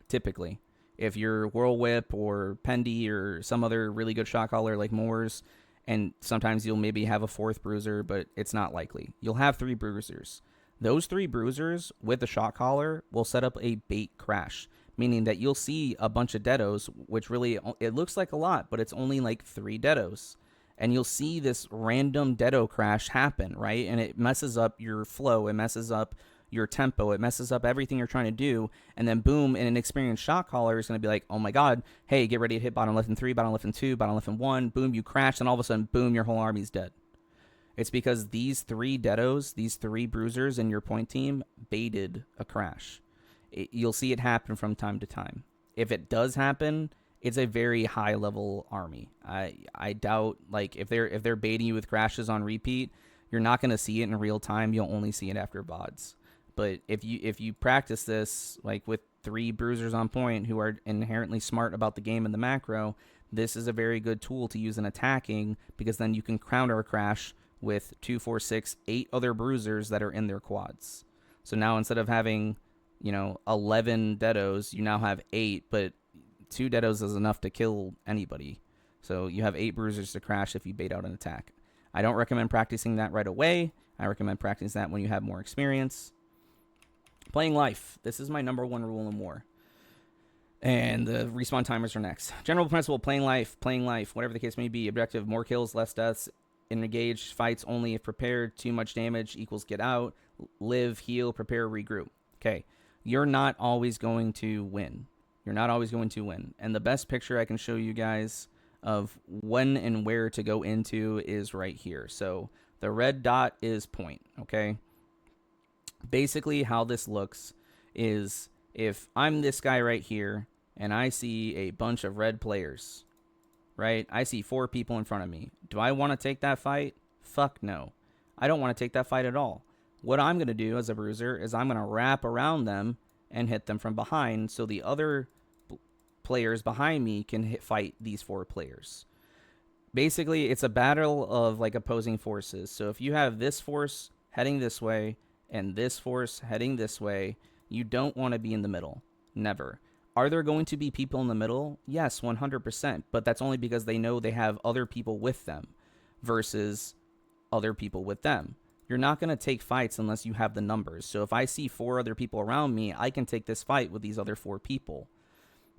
Typically. If you're Whirl Whip or Pendy or some other really good shot caller like Moores, and sometimes you'll maybe have a 4th bruiser, but it's not likely. You'll have 3 bruisers. Those 3 bruisers with the shot caller will set up a bait crash, meaning that you'll see a bunch of deados, which really, it looks like a lot, but it's only like 3 deados. And you'll see this random deado crash happen, right? And it messes up your flow. It messes up your tempo. It messes up everything you're trying to do. And then boom, and an experienced shot caller is going to be like, oh my God, hey, get ready to hit bottom left and 3, bottom left and 2, bottom left and 1. Boom, you crash, and all of a sudden, boom, your whole army's dead. It's because these 3 deados, these 3 bruisers in your point team baited a crash. You'll see it happen from time to time. If it does happen, it's a very high level army. I doubt, like, if they're baiting you with crashes on repeat, you're not going to see it in real time. You'll only see it after VODs. But if you practice this, like with 3 bruisers on point who are inherently smart about the game and the macro, this is a very good tool to use in attacking, because then you can counter a crash with 2, 4, 6, 8 other bruisers that are in their quads. So now instead of having, 11 deados, you now have 8, but 2 deados is enough to kill anybody. So you have 8 bruisers to crash if you bait out an attack. I don't recommend practicing that right away. I recommend practicing that when you have more experience. Playing life. This is my number 1 rule in war. And the respawn timers are next. General principle, playing life, whatever the case may be. Objective, more kills, less deaths. Engage fights only if prepared. Too much damage equals get out. Live, heal, prepare, regroup. Okay. You're not always going to win. And the best picture I can show you guys of when and where to go into is right here. So the red dot is point, okay? Basically how this looks is if I'm this guy right here and I see a bunch of red players, right? I see 4 people in front of me. Do I want to take that fight? Fuck no. I don't want to take that fight at all. What I'm going to do as a bruiser is I'm going to wrap around them and hit them from behind so the other players behind me can fight these 4 players. Basically, it's a battle of like opposing forces. So if you have this force heading this way and this force heading this way, you don't want to be in the middle. Never. Are there going to be people in the middle? Yes, 100%. But that's only because they know they have other people with them versus other people with them. You're not going to take fights unless you have the numbers. So if I see 4 other people around me, I can take this fight with these other 4 people.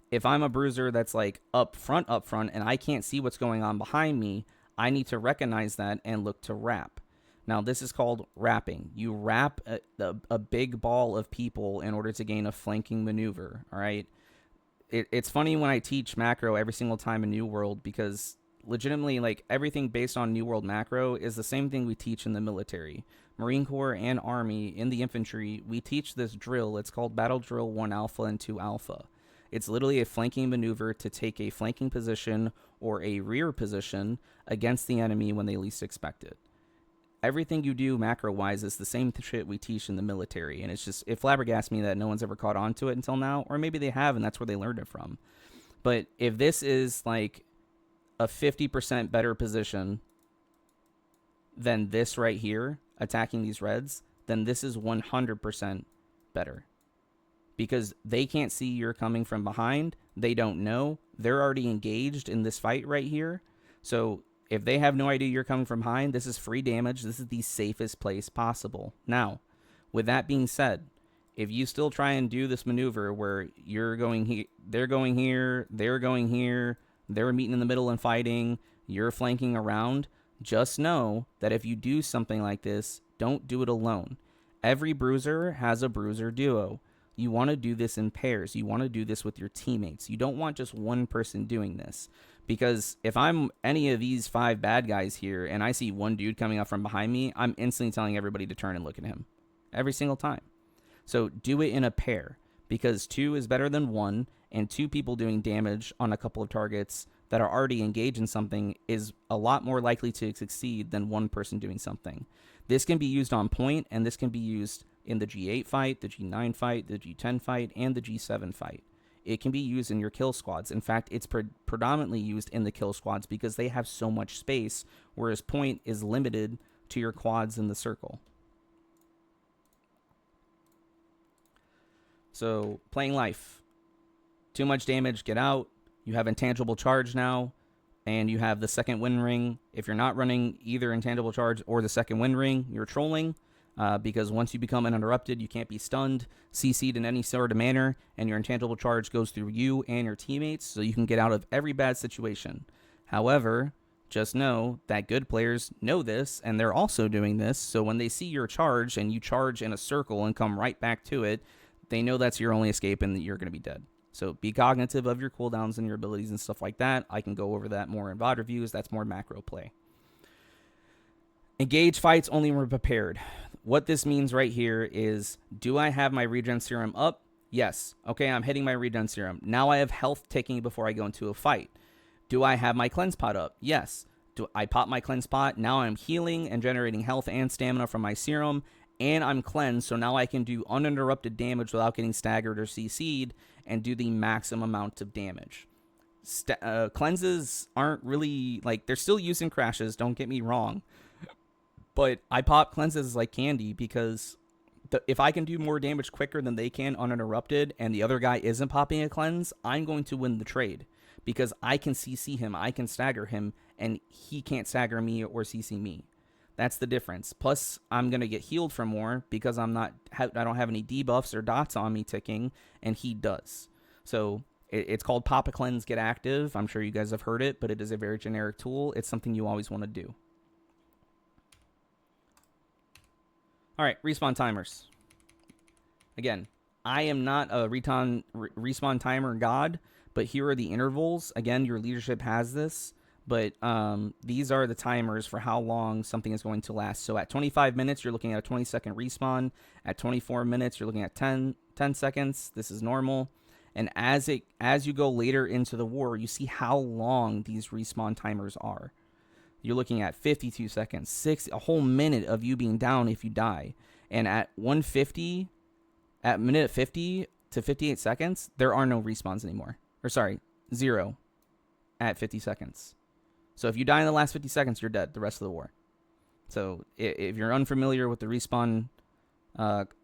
If I'm a bruiser that's like up front, and I can't see what's going on behind me, I need to recognize that and look to wrap. Now, this is called wrapping. You wrap a big ball of people in order to gain a flanking maneuver, all right? It's funny when I teach macro every single time in New World, because legitimately, like, everything based on New World macro is the same thing we teach in the military. Marine Corps and Army, in the infantry, we teach this drill. It's called Battle Drill 1 Alpha and 2 Alpha. It's literally a flanking maneuver to take a flanking position or a rear position against the enemy when they least expect it. Everything you do macro-wise is the same shit we teach in the military, and it flabbergasts me that no one's ever caught on to it until now, or maybe they have, and that's where they learned it from. But if this is like a 50% better position than this right here, attacking these reds, then this is 100% better. Because they can't see you're coming from behind. They don't know. They're already engaged in this fight right here. So if they have no idea you're coming from behind, this is free damage. This is the safest place possible. Now, with that being said, if you still try and do this maneuver where you're going here, they're going here, they're going here, they're meeting in the middle and fighting, you're flanking around, just know that if you do something like this, don't do it alone. Every bruiser has a bruiser duo. You want to do this in pairs. You want to do this with your teammates. You don't want just one person doing this. Because if I'm any of these 5 bad guys here and I see one dude coming up from behind me, I'm instantly telling everybody to turn and look at him. Every single time. So do it in a pair. Because 2 is better than 1, and 2 people doing damage on a couple of targets that are already engaged in something is a lot more likely to succeed than 1 person doing something. This can be used on point, and this can be used in the G8 fight, the G9 fight, the G10 fight, and the G7 fight. It can be used in your kill squads. In fact, it's predominantly used in the kill squads because they have so much space, whereas point is limited to your quads in the circle. So, playing life. Too much damage, get out. You have intangible charge now, and you have the second wind ring. If you're not running either intangible charge or the second wind ring, you're trolling, because once you become uninterrupted, you can't be stunned, CC'd in any sort of manner, and your intangible charge goes through you and your teammates, so you can get out of every bad situation. However, just know that good players know this, and they're also doing this, so when they see your charge and you charge in a circle and come right back to it, they know that's your only escape and that you're going to be dead. So be cognitive of your cooldowns and your abilities and stuff like that. I can go over that more in VOD reviews. That's more macro play. Engage fights only when prepared. What this means right here is, do I have my regen serum up? Yes. Okay, I'm hitting my regen serum. Now I have health ticking before I go into a fight. Do I have my cleanse pot up? Yes. Do I pop my cleanse pot? Now I'm healing and generating health and stamina from my serum, and I'm cleansed, so now I can do uninterrupted damage without getting staggered or CC'd and do the maximum amount of damage. Cleanses aren't really, like, they're still used in crashes, don't get me wrong, but I pop cleanses like candy because if I can do more damage quicker than they can uninterrupted and the other guy isn't popping a cleanse, I'm going to win the trade because I can CC him, I can stagger him, and he can't stagger me or CC me. That's the difference. Plus, I'm going to get healed for more because I don't have any debuffs or dots on me ticking, and he does. So it's called Pop a Cleanse, Get Active. I'm sure you guys have heard it, but it is a very generic tool. It's something you always want to do. All right, respawn timers. Again, I am not a respawn timer god, but here are the intervals. Again, your leadership has this. But these are the timers for how long something is going to last. So at 25 minutes, you're looking at a 20-second respawn. At 24 minutes, you're looking at 10 seconds. This is normal. And as you go later into the war, you see how long these respawn timers are. You're looking at 52 seconds, a whole minute of you being down if you die. And at 150, at minute 50 to 58 seconds, there are no respawns anymore. Or sorry, 0 at 50 seconds. So if you die in the last 50 seconds, you're dead the rest of the war. So if you're unfamiliar with the respawn,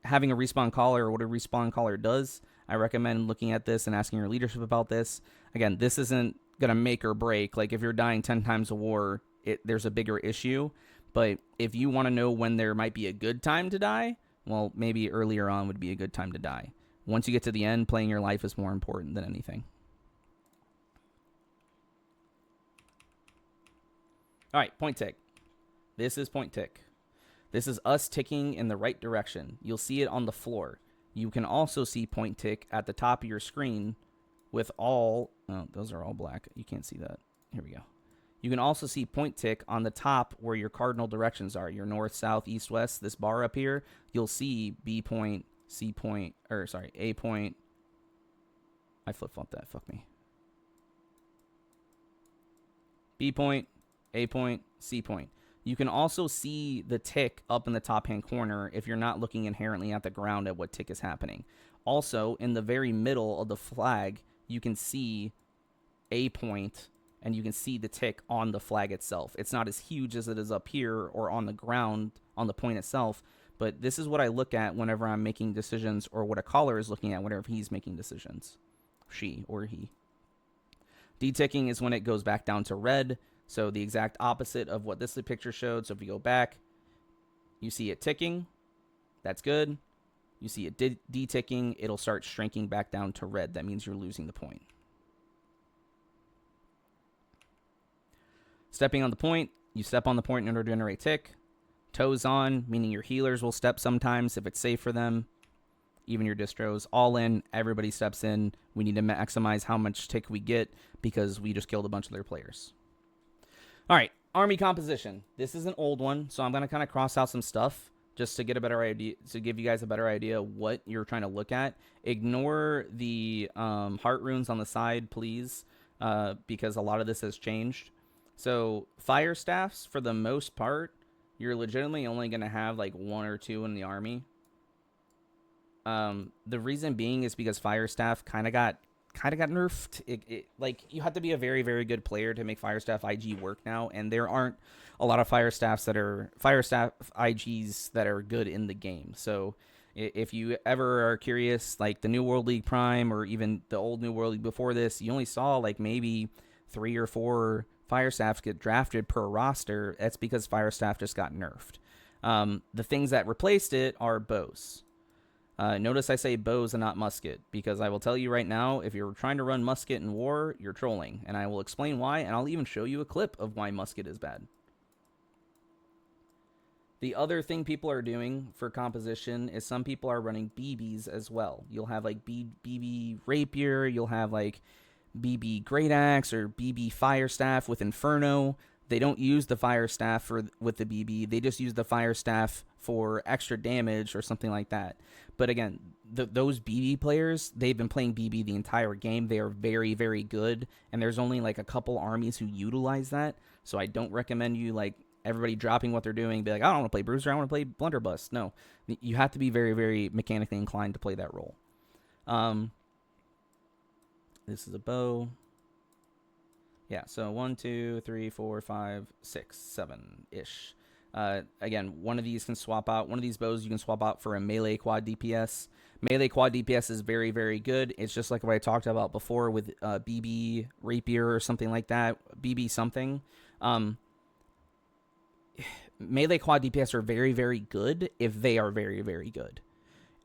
having a respawn caller or what a respawn caller does, I recommend looking at this and asking your leadership about this. Again, this isn't going to make or break. Like if you're dying 10 times a war, there's a bigger issue. But if you want to know when there might be a good time to die, well, maybe earlier on would be a good time to die. Once you get to the end, playing your life is more important than anything. All right, point tick. This is point tick. This is us ticking in the right direction. You'll see it on the floor. You can also see point tick at the top of your screen with all... Oh, those are all black. You can't see that. Here we go. You can also see point tick on the top where your cardinal directions are. Your north, south, east, west. This bar up here, you'll see B point, C point, or sorry, A point. I flip-flopped that. Fuck me. B point, A point, C point. You can also see the tick up in the top-hand corner if you're not looking inherently at the ground at what tick is happening. Also, in the very middle of the flag, you can see A point, and you can see the tick on the flag itself. It's not as huge as it is up here or on the ground, on the point itself, but this is what I look at whenever I'm making decisions, or what a caller is looking at whenever he's making decisions. She or he. D-ticking is when it goes back down to red. So the exact opposite of what this picture showed. So if you go back, you see it ticking. That's good. You see it de-ticking. It'll start shrinking back down to red. That means you're losing the point. Stepping on the point. You step on the point in order to generate tick. Toes on, meaning your healers will step sometimes if it's safe for them. Even your distros. All in, everybody steps in. We need to maximize how much tick we get because we just killed a bunch of their players. All right, army composition. This is an old one, so I'm going to kind of cross out some stuff just to get a better idea, to give you guys a better idea of what you're trying to look at. Ignore the heart runes on the side, please, because a lot of this has changed. So fire staffs, for the most part, you're legitimately only going to have like 1 or 2 in the army. The reason being is because fire staff kind of got kind of got nerfed. Like you have to be a very very good player to make Firestaff IG work now, and there aren't a lot of Firestaff IGs that are good in the game. So if you ever are curious, like the New World League Prime or even the old New World League before this, you only saw like maybe 3 or 4 Firestaffs get drafted per roster. That's because Firestaff just got nerfed. The things that replaced it are bows. Notice I say bows and not musket, because I will tell you right now, if you're trying to run musket in war, you're trolling. And I will explain why, and I'll even show you a clip of why musket is bad. The other thing people are doing for composition is some people are running BBs as well. You'll have like BB Rapier, you'll have like BB Great Axe or BB Fire Staff with Inferno. They don't use the Fire Staff with the BB. They just use the Fire Staff for extra damage or something like that. But again, those BB players, they've been playing BB the entire game. They are very, very good. And there's only like a couple armies who utilize that. So I don't recommend you like everybody dropping what they're doing. Be like, I don't want to play Bruiser. I want to play Blunderbuss. No, you have to be very, very mechanically inclined to play that role. This is a bow. Yeah, so 1, 2, 3, 4, 5, 6, 7-ish. Again, one of these can swap out. One of these bows you can swap out for a melee quad DPS. Melee quad DPS is very, very good. It's just like what I talked about before with BB Rapier or something like that. BB something. Melee quad DPS are very, very good if they are very, very good.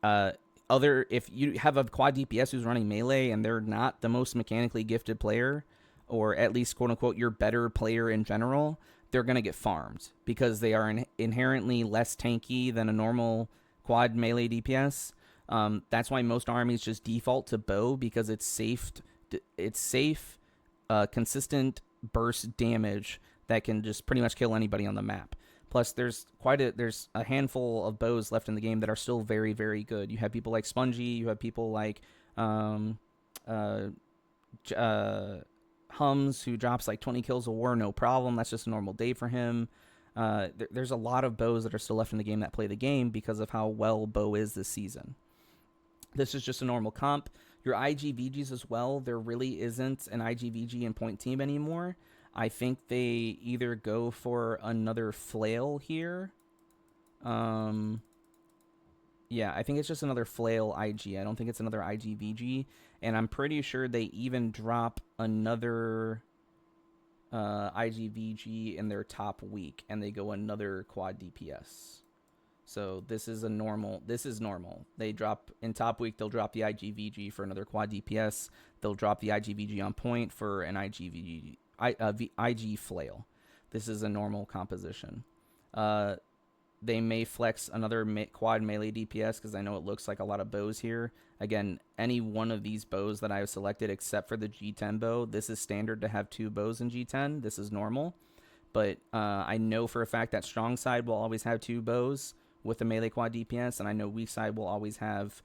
If you have a quad DPS who's running melee and they're not the most mechanically gifted player, or at least quote unquote your better player in general, they're going to get farmed because they are inherently less tanky than a normal quad melee DPS. That's why most armies just default to bow, because it's safe, consistent burst damage that can just pretty much kill anybody on the map. Plus, there's a handful of bows left in the game that are still very, very good. You have people like Spongy, you have people like Hums, who drops like 20 kills a war, no problem. That's just a normal day for him. There's a lot of bows that are still left in the game that play the game because of how well bow is this season. This is just a normal comp. Your IGVGs as well, there really isn't an IGVG in point team anymore. I think they either go for another flail here. Yeah, I think it's just another flail IG. I don't think it's another IGVG. And I'm pretty sure they even drop another IGVG in their top week, and they go another quad DPS. So this is normal. They drop in top week, they'll drop the IGVG for another quad DPS. They'll drop the IGVG on point for an IG flail. This is a normal composition. They may flex another quad melee DPS because I know it looks like a lot of bows here. Again, any one of these bows that I have selected except for the G10 bow, this is standard to have 2 bows in G10. This is normal. But I know for a fact that strong side will always have 2 bows with a melee quad DPS, and I know weak side will always have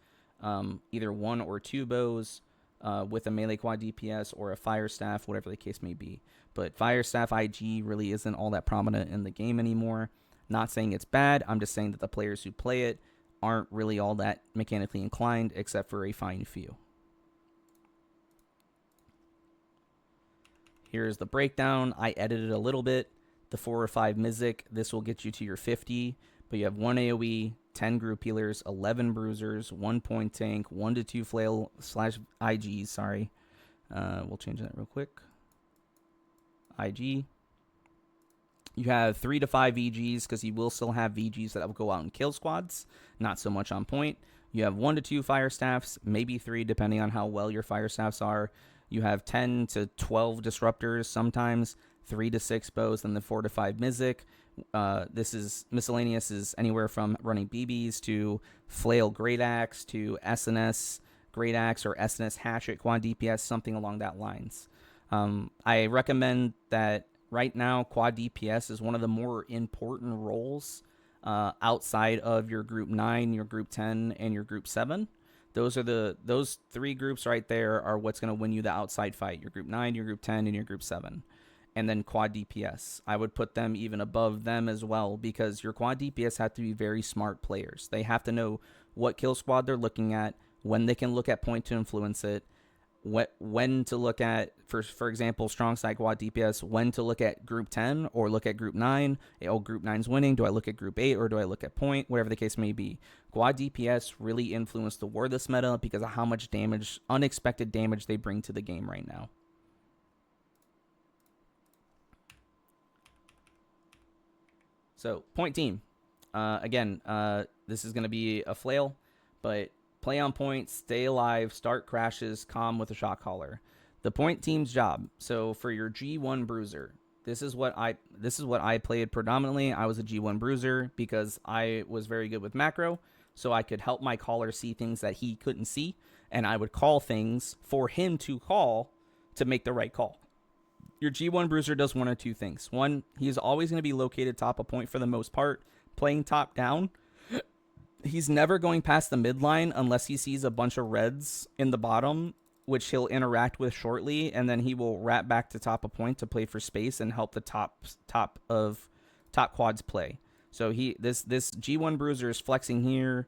either 1 or 2 bows with a melee quad DPS or a fire staff, whatever the case may be. But fire staff IG really isn't all that prominent in the game anymore. Not saying it's bad, I'm just saying that the players who play it aren't really all that mechanically inclined, except for a fine few. Here's the breakdown. I edited a little bit. The 4 or 5 Mizik, this will get you to your 50, but you have 1 AoE, 10 group healers, 11 bruisers, 1 point tank, 1 to 2 flail / IGs, sorry. We'll change that real quick. IG. You have 3 to 5 VGs, because you will still have VGs that will go out and kill squads. Not so much on point. You have 1 to 2 fire staffs, maybe 3, depending on how well your fire staffs are. You have 10 to 12 disruptors, sometimes 3 to 6 bows, and then 4 to 5 Mizik. This is miscellaneous, is anywhere from running BBs to flail Great Axe to SNS Great Axe or SNS Hatchet quad DPS, something along that lines. I recommend that right now quad DPS is one of the more important roles outside of your group 9, your group 10, and your group 7. Those 3 groups right there are what's going to win you the outside fight. Your group 9, your group 10, and your group 7. And then quad DPS. I would put them even above them as well, because your quad DPS have to be very smart players. They have to know what kill squad they're looking at, when they can look at point to influence it, when to look at, for example, strong side quad DPS, when to look at group 10 or look at group 9. Oh, group 9's winning. Do I look at group 8 or do I look at point? Whatever the case may be. Quad DPS really influence the war this meta because of how much damage, unexpected damage they bring to the game right now. So, point team. Again, this is going to be a flail, but play on point, stay alive, start crashes, calm with a shot caller. The point team's job. So for your G1 bruiser, this is what I played predominantly. I was a G1 bruiser because I was very good with macro, so I could help my caller see things that he couldn't see, and I would call things for him to call to make the right call. Your G1 bruiser does one or two things. One, he's always going to be located top of point for the most part, playing top down. He's never going past the midline unless he sees a bunch of reds in the bottom, which he'll interact with shortly, and then he will wrap back to top of point to play for space and help the top quads play. So this G1 bruiser is flexing here.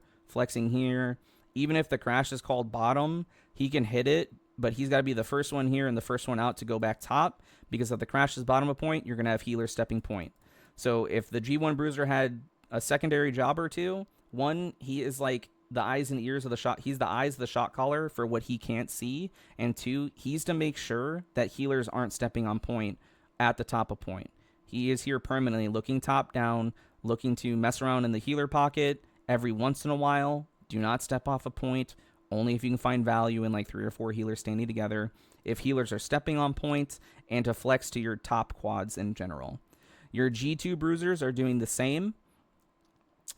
Even if the crash is called bottom, he can hit it, but he's got to be the first one here and the first one out to go back top, because if the crash is bottom of point, you're going to have healer stepping point. So if the G1 bruiser had a secondary job or two, one, he is like the eyes and ears of the shot. He's the eyes of the shot caller for what he can't see. And two, he's to make sure that healers aren't stepping on point at the top of point. He is here permanently, looking top down, looking to mess around in the healer pocket every once in a while. Do not step off a point, only if you can find value in like 3 or 4 healers standing together. If healers are stepping on point, and to flex to your top quads in general. Your G2 bruisers are doing the same,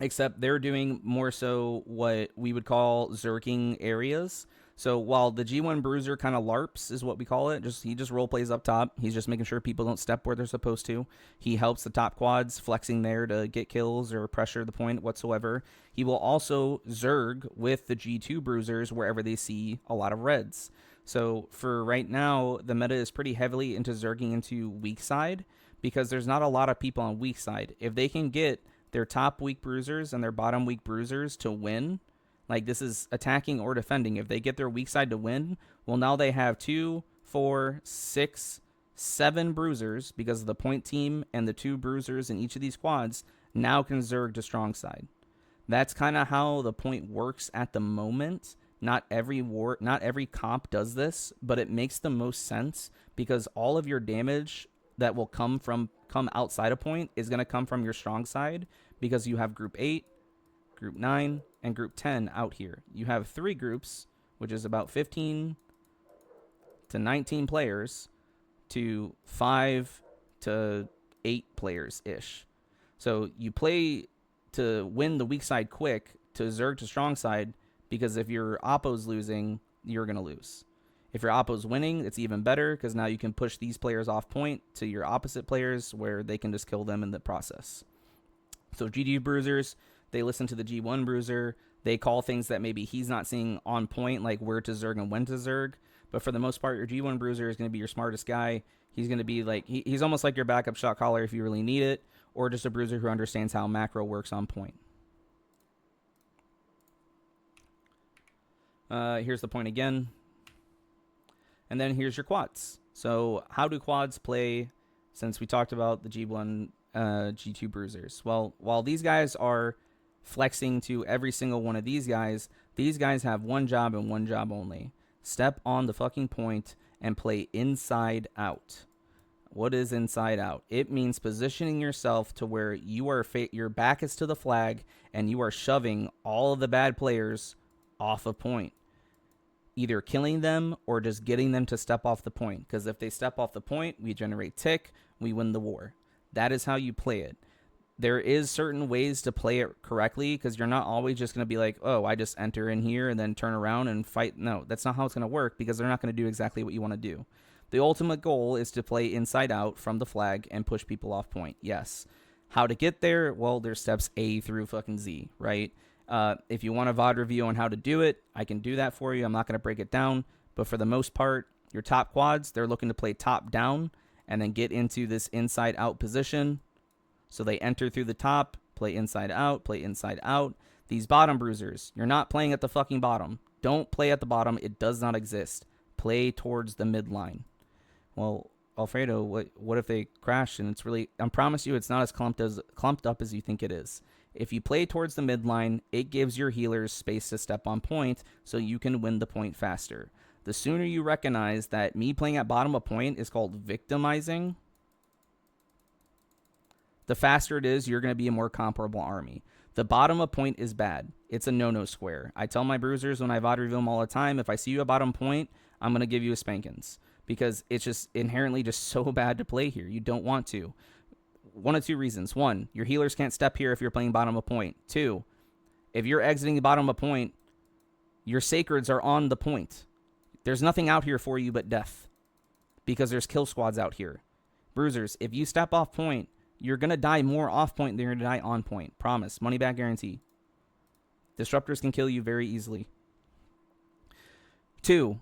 except they're doing more so what we would call zerking areas. So while the G1 bruiser kind of LARPs is what we call it, he just role plays up top. He's just making sure people don't step where they're supposed to. He helps the top quads flexing there to get kills or pressure the point whatsoever. He will also zerg with the G2 bruisers wherever they see a lot of reds. So for right now, the meta is pretty heavily into zerging into weak side because there's not a lot of people on weak side. If they can get their top weak bruisers and their bottom weak bruisers to win, like this is attacking or defending, if they get their weak side to win, well, now they have 2, 4, 6, 7 bruisers because of the point team, and the 2 bruisers in each of these quads now can zerg to strong side. That's kind of how the point works at the moment. Not every comp does this, but it makes the most sense because all of your damage that will come outside a point is going to come from your strong side, because you have group 8, group 9, and group 10 out here. You have 3 groups, which is about 15 to 19 players to 5 to 8 players-ish. So you play to win the weak side quick to zerg to strong side, because if your oppo's losing, you're going to lose. If your oppo's winning, it's even better because now you can push these players off point to your opposite players where they can just kill them in the process. So GD bruisers, they listen to the G1 bruiser. They call things that maybe he's not seeing on point, like where to zerg and when to zerg. But for the most part, your G1 bruiser is going to be your smartest guy. He's going to be like, he's almost like your backup shot caller if you really need it, or just a bruiser who understands how macro works on point. Here's the point again. And then here's your quads. So how do quads play since we talked about the G1, G2 bruisers? Well, while these guys are flexing to every single one of these guys have one job and one job only. Step on the fucking point and play inside out. What is inside out? It means positioning yourself to where you are your back is to the flag and you are shoving all of the bad players off a point. Either killing them or just getting them to step off the point. Because if they step off the point, we generate tick, we win the war. That is how you play it. There is certain ways to play it correctly, because you're not always just going to be like, oh, I just enter in here and then turn around and fight. No, that's not how it's going to work, because they're not going to do exactly what you want to do. The ultimate goal is to play inside out from the flag and push people off point. Yes. How to get there? Well, there's steps A through fucking Z, right? If you want a VOD review on how to do it, I can do that for you. I'm not going to break it down. But for the most part, your top quads, they're looking to play top down and then get into this inside out position. So they enter through the top, play inside out, play inside out. These bottom bruisers, you're not playing at the fucking bottom. Don't play at the bottom. It does not exist. play towards the midline. Well, Alfredo, what if they crash and it's really? I promise you, it's not as clumped up as you think it is. If you play towards the midline, it gives your healers space to step on point, so you can win the point faster. The sooner you recognize that me playing at bottom of point is called victimizing, the faster it is you're going to be a more comparable army. The bottom of point is bad. It's a no-no square. I tell my bruisers when I VOD reveal them all the time, if I see you at bottom point, I'm going to give you a spankins. Because it's just inherently just so bad to play here. You don't want to. One of two reasons. One, your healers can't step here if you're playing bottom of point. Two, if you're exiting the bottom of point, your sacreds are on the point. There's nothing out here for you but death. Because there's kill squads out here. Bruisers, if you step off point, you're going to die more off point than you're going to die on point. Promise. Money back guarantee. Disruptors can kill you very easily. Two,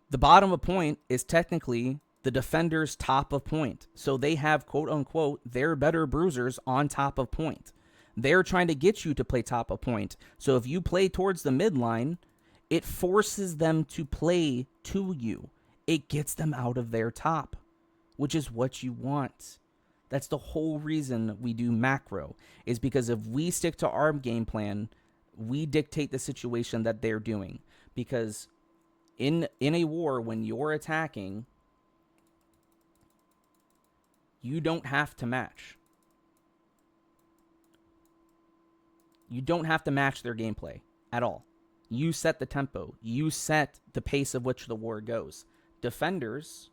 the bottom of point is technically the defender's top of point. So they have, quote unquote, their better bruisers on top of point. They're trying to get you to play top of point. So if you play towards the midline, it forces them to play to you. It gets them out of their top, which is what you want. That's the whole reason we do macro, is because if we stick to our game plan, we dictate the situation that they're doing. Because in a war, when you're attacking, you don't have to match. You don't have to match their gameplay at all. You set the tempo. You set the pace of which the war goes. Defenders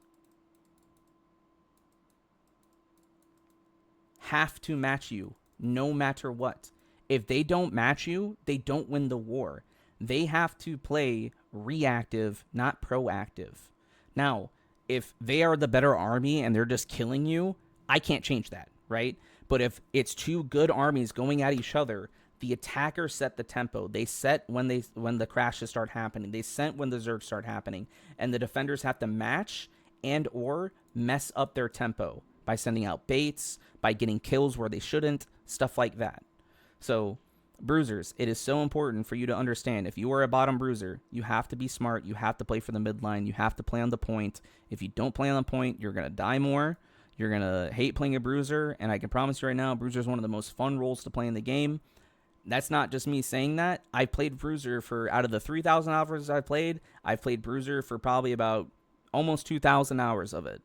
have to match you no matter what. If they don't match you, they don't win the war. They have to play reactive, not proactive. Now, if they are the better army and they're just killing you, I can't change that, right? But if it's two good armies going at each other, the attackers set the tempo. They set when the crashes start happening. They set when the zergs start happening. And the defenders have to match and or mess up their tempo by sending out baits, by getting kills where they shouldn't, stuff like that. So, bruisers, it is so important for you to understand, if you are a bottom bruiser, you have to be smart. You have to play for the midline. You have to play on the point. If you don't play on the point, you're going to die more. You're going to hate playing a bruiser. And I can promise you right now, bruiser is one of the most fun roles to play in the game. That's not just me saying that. I've played bruiser for, out of the 3,000 hours I've played bruiser for probably about almost 2,000 hours of it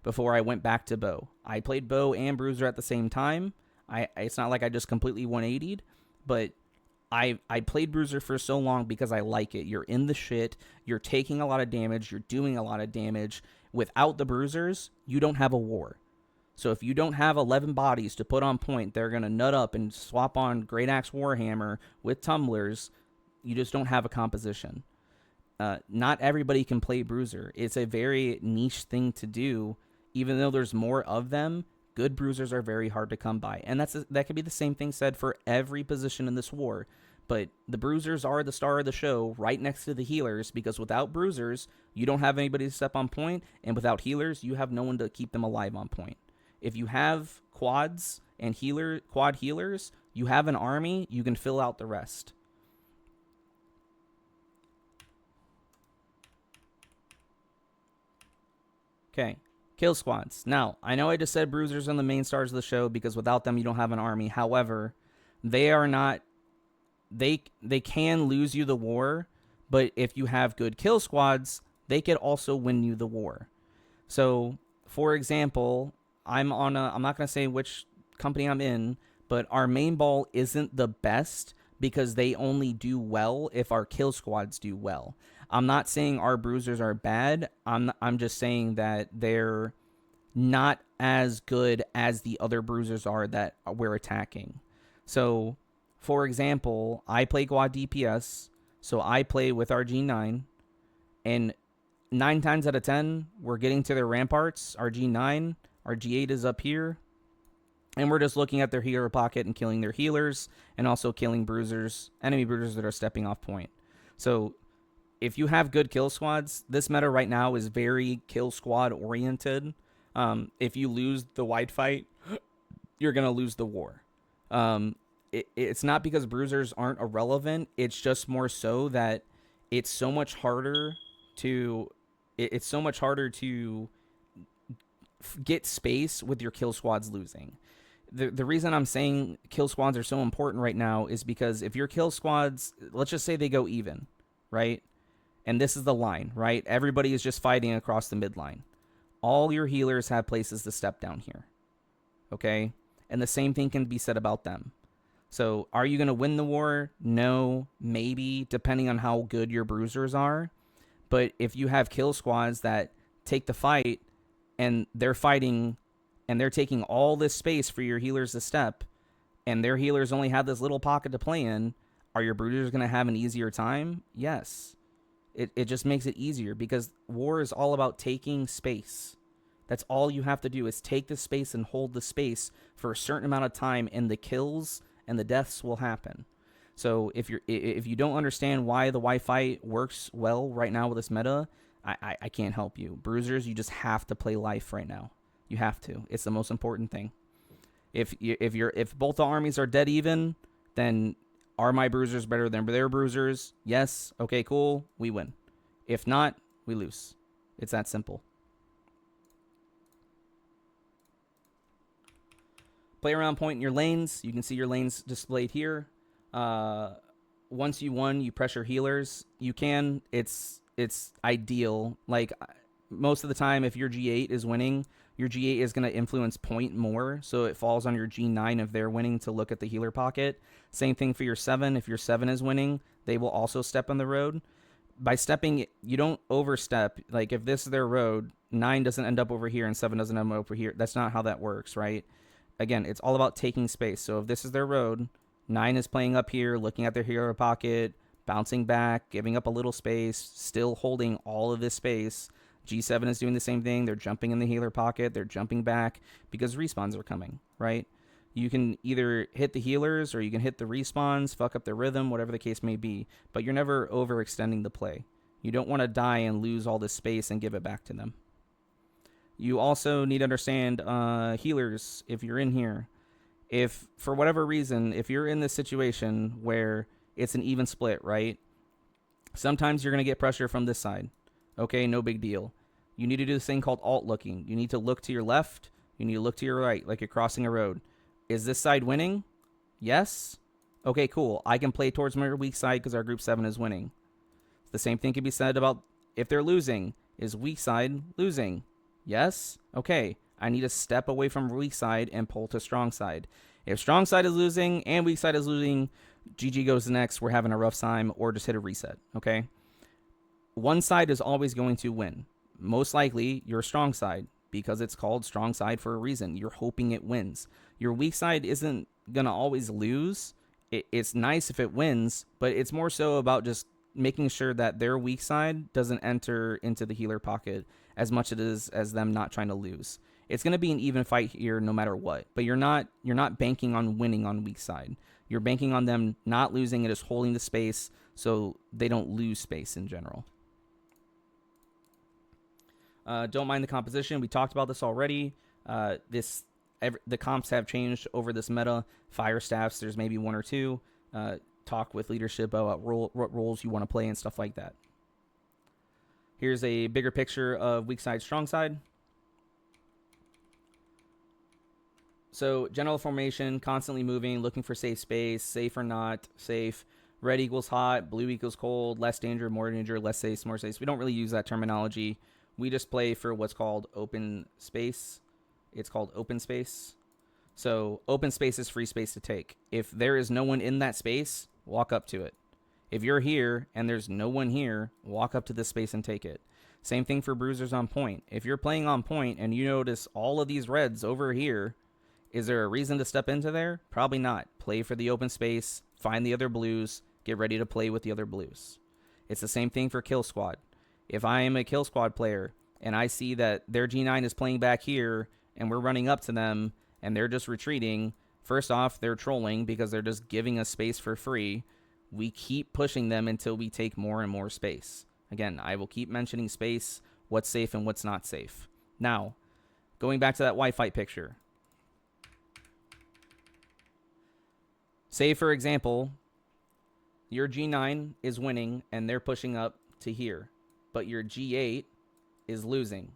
before I went back to bow. I played bow and bruiser at the same time. It's not like I just completely 180'd, but I played bruiser for so long because I like it. You're in the shit. You're taking a lot of damage. You're doing a lot of damage. Without the bruisers, you don't have a war. So if you don't have 11 bodies to put on point, they're going to nut up and swap on Great Axe Warhammer with tumblers. You just don't have a composition. Not everybody can play bruiser. It's a very niche thing to do. Even though there's more of them, good bruisers are very hard to come by. And that could be the same thing said for every position in this war. But the bruisers are the star of the show right next to the healers, because without bruisers, you don't have anybody to step on point. And without healers, you have no one to keep them alive on point. If you have quads and quad healers, you have an army, you can fill out the rest. Okay, kill squads. Now, I know I just said bruisers are the main stars of the show because without them you don't have an army. However, they are not, they can lose you the war, but if you have good kill squads, they could also win you the war. So, for example, I'm not going to say which company I'm in, but our main ball isn't the best because they only do well if our kill squads do well. I'm not saying our bruisers are bad. I'm just saying that they're not as good as the other bruisers are that we're attacking. So, for example, I play quad DPS, so I play with our G9, and 9 times out of 10, we're getting to their ramparts, our G9, our G8 is up here, and we're just looking at their healer pocket and killing their healers, and also killing bruisers, enemy bruisers that are stepping off point. So, if you have good kill squads, this meta right now is very kill squad oriented. If you lose the wide fight, you're going to lose the war. It's not because bruisers aren't irrelevant. It's just more so that it's so much harder to... It's so much harder to get space with your kill squads losing. The reason I'm saying kill squads are so important right now is because if your kill squads, let's just say they go even, right? And this is the line, right? Everybody is just fighting across the midline. All your healers have places to step down here, okay? And the same thing can be said about them. So are you going to win the war? No, maybe, depending on how good your bruisers are. But if you have kill squads that take the fight and they're fighting and they're taking all this space for your healers to step, and their healers only have this little pocket to play in, are your bruisers going to have an easier time? Yes. It just makes it easier because war is all about taking space. That's all you have to do is take the space and hold the space for a certain amount of time, and the kills and the deaths will happen. So if you don't understand why the Wi-Fi works well right now with this meta, I can't help you. Bruisers, you just have to play life right now. You have to. It's the most important thing. If both the armies are dead even, then are my bruisers better than their bruisers? Yes. Okay, cool. We win. If not, we lose. It's that simple. Play around point in your lanes. You can see your lanes displayed here. Once you won, you pressure healers. You can. It's ideal. Like most of the time, if your G8 is winning, your G8 is going to influence point more. So it falls on your G9 if they're winning to look at the healer pocket. Same thing for your 7. If your 7 is winning, they will also step on the road. By stepping, you don't overstep. Like if this is their road, 9 doesn't end up over here and 7 doesn't end up over here. That's not how that works, right? Again, it's all about taking space. So if this is their road, 9 is playing up here, looking at their hero pocket, bouncing back, giving up a little space, still holding all of this space. G7 is doing the same thing. They're jumping in the healer pocket. They're jumping back because respawns are coming, right? You can either hit the healers or you can hit the respawns, fuck up their rhythm, whatever the case may be. But you're never overextending the play. You don't want to die and lose all this space and give it back to them. You also need to understand healers if you're in here. If, for whatever reason, if you're in this situation where it's an even split, right? Sometimes you're going to get pressure from this side. Okay, no big deal. You need to do this thing called alt looking. You need to look to your left. You need to look to your right, like you're crossing a road. Is this side winning? Yes? Okay, cool. I can play towards my weak side because our group 7 is winning. The same thing can be said about if they're losing. Is weak side losing? Yes? Okay. I need to step away from weak side and pull to strong side. If strong side is losing and weak side is losing, GG goes next. We're having a rough time, or just hit a reset, okay? One side is always going to win. Most likely, your strong side, because it's called strong side for a reason. You're hoping it wins. Your weak side isn't going to always lose. It's nice if it wins, but it's more so about just making sure that their weak side doesn't enter into the healer pocket as much as them not trying to lose. It's going to be an even fight here no matter what, but you're not banking on winning on weak side. You're banking on them not losing and just holding the space so they don't lose space in general. Don't mind the composition. We talked about this already. The comps have changed over this meta. Fire staffs, there's maybe 1 or 2. Talk with leadership about what roles you want to play and stuff like that. Here's a bigger picture of weak side, strong side. So general formation, constantly moving, looking for safe space, safe or not, safe. Red equals hot, blue equals cold, less danger, more danger, less safe, more safe. We don't really use that terminology. We just play for what's called open space. It's called open space. So open space is free space to take. If there is no one in that space, walk up to it. If you're here and there's no one here, walk up to this space and take it. Same thing for bruisers on point. If you're playing on point and you notice all of these reds over here, is there a reason to step into there? Probably not. Play for the open space, find the other blues, get ready to play with the other blues. It's the same thing for kill squad. If I am a kill squad player and I see that their G9 is playing back here and we're running up to them and they're just retreating, first off, they're trolling because they're just giving us space for free. We keep pushing them until we take more and more space. Again, I will keep mentioning space, what's safe and what's not safe. Now, going back to that Wi-Fi picture. Say, for example, your G9 is winning and they're pushing up to here, but your G8 is losing.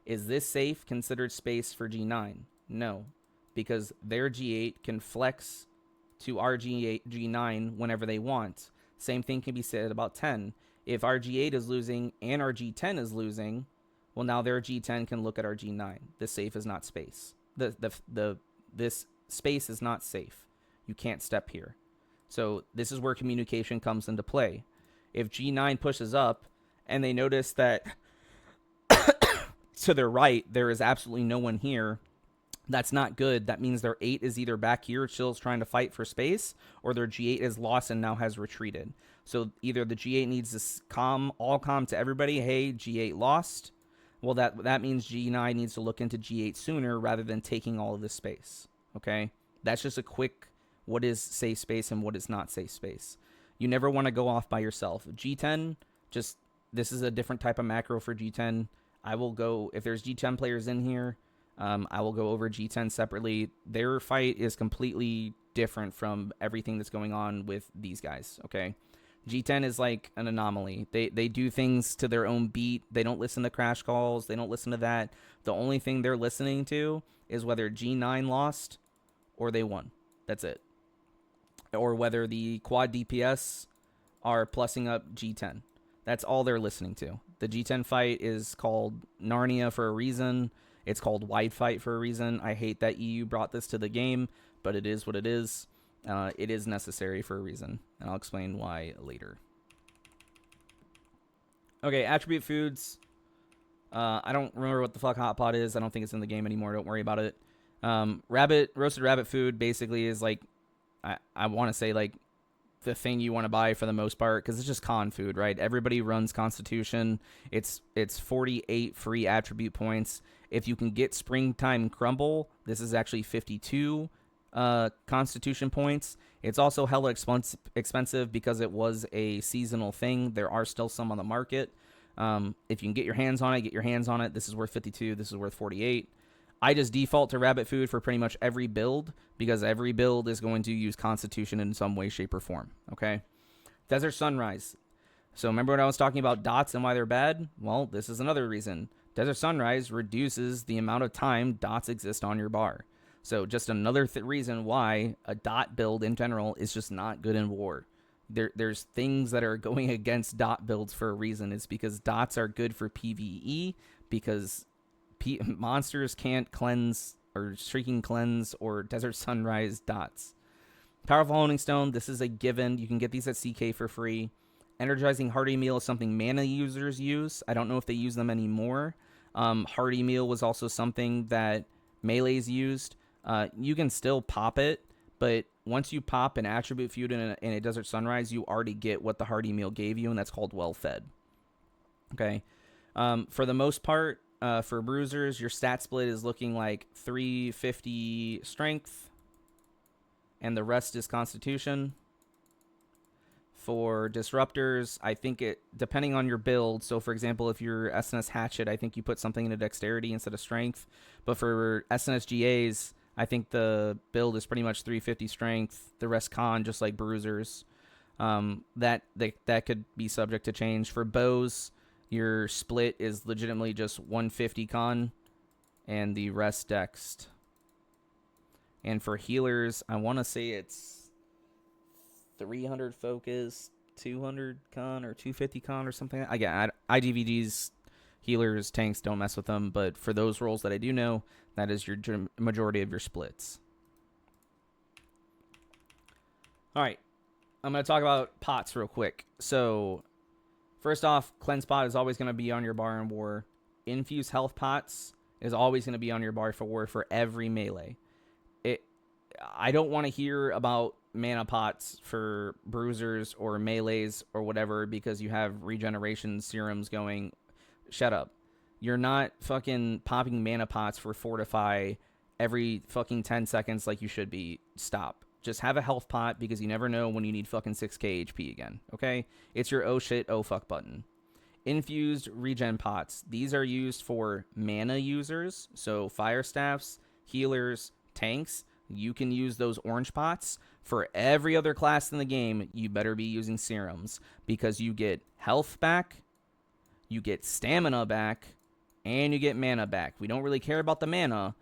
Is this safe considered space for G9? No, because their G8 can flex to our G8, G9 whenever they want. Same thing can be said about 10. If our G8 is losing and our G10 is losing, well, now their G10 can look at our G9. The safe is not space. This space is not safe. You can't step here. So this is where communication comes into play. If G9 pushes up and they notice that to their right there is absolutely no one here, that's not good. That means their 8 is either back here still trying to fight for space, or their G8 is lost and now has retreated. So either the G8 needs to calm to everybody, hey, G8 lost. Well, that means G9 needs to look into G8 sooner rather than taking all of this space. Okay? That's just a quick what is safe space and what is not safe space. You never want to go off by yourself. G10, this is a different type of macro for G10. I will go, if there's G10 players in here, I will go over G10 separately. Their fight is completely different from everything that's going on with these guys, okay? G10 is like an anomaly. They do things to their own beat. They don't listen to crash calls. They don't listen to that. The only thing they're listening to is whether G9 lost or they won. That's it. Or whether the quad DPS are plussing up G10. That's all they're listening to. The G10 fight is called Narnia for a reason. It's called Wide Fight for a reason. I hate that EU brought this to the game, but it is what it is. It is necessary for a reason, and I'll explain why later. Okay, attribute foods. I don't remember what the fuck hot pot is. I don't think it's in the game anymore. Don't worry about it. Roasted rabbit food basically is like, I want to say like the thing you want to buy for the most part, because it's just con food, right? Everybody runs Constitution. It's 48 free attribute points. If you can get Springtime Crumble, this is actually 52 Constitution points. It's also hella expensive because it was a seasonal thing. There are still some on the market. If you can get your hands on it, get your hands on it. This is worth 52. This is worth 48. I just default to rabbit food for pretty much every build because every build is going to use Constitution in some way, shape, or form. Okay? Desert Sunrise. So remember when I was talking about dots and why they're bad? Well, this is another reason. Desert Sunrise reduces the amount of time dots exist on your bar. So just another reason why a dot build in general is just not good in war. There's things that are going against dot builds for a reason. It's because dots are good for PvE because monsters can't cleanse or Shrieking Cleanse or Desert Sunrise dots. Powerful Honing Stone, this is a given. You can get these at CK for free. Energizing Hearty Meal is something mana users use. I don't know if they use them anymore. Hearty Meal was also something that melees used. You can still pop it, but once you pop an attribute feud in a Desert Sunrise, you already get what the Hearty Meal gave you, and that's called Well Fed. Okay. For the most part, for bruisers, your stat split is looking like 350 strength, and the rest is Constitution. For disruptors, I think it, depending on your build, so for example, if you're SNS Hatchet, I think you put something into Dexterity instead of Strength. But for SNS GAs, I think the build is pretty much 350 Strength, the rest Con, just like bruisers. That could be subject to change. For bows, your split is legitimately just 150 Con, and the rest Dexed. And for healers, I want to say it's 300 focus, 200 con, or 250 con, or something. Again, IDVGs, healers, tanks, don't mess with them. But for those roles that I do know, that is your majority of your splits. All right, I'm going to talk about pots real quick. So, first off, Cleanse Pot is always going to be on your bar in War. Infuse Health Pots is always going to be on your bar for War for every melee. I don't want to hear about mana pots for bruisers or melees or whatever because you have regeneration serums going. Shut up. You're not fucking popping mana pots for Fortify every fucking 10 seconds like you should be. Stop. Just have a health pot because you never know when you need fucking 6k HP again. Okay? It's your oh shit, oh fuck button. Infused regen pots. These are used for mana users. So fire staffs, healers, tanks. You can use those orange pots. For every other class in the game, you better be using serums because you get health back, you get stamina back, and you get mana back. We don't really care about the mana,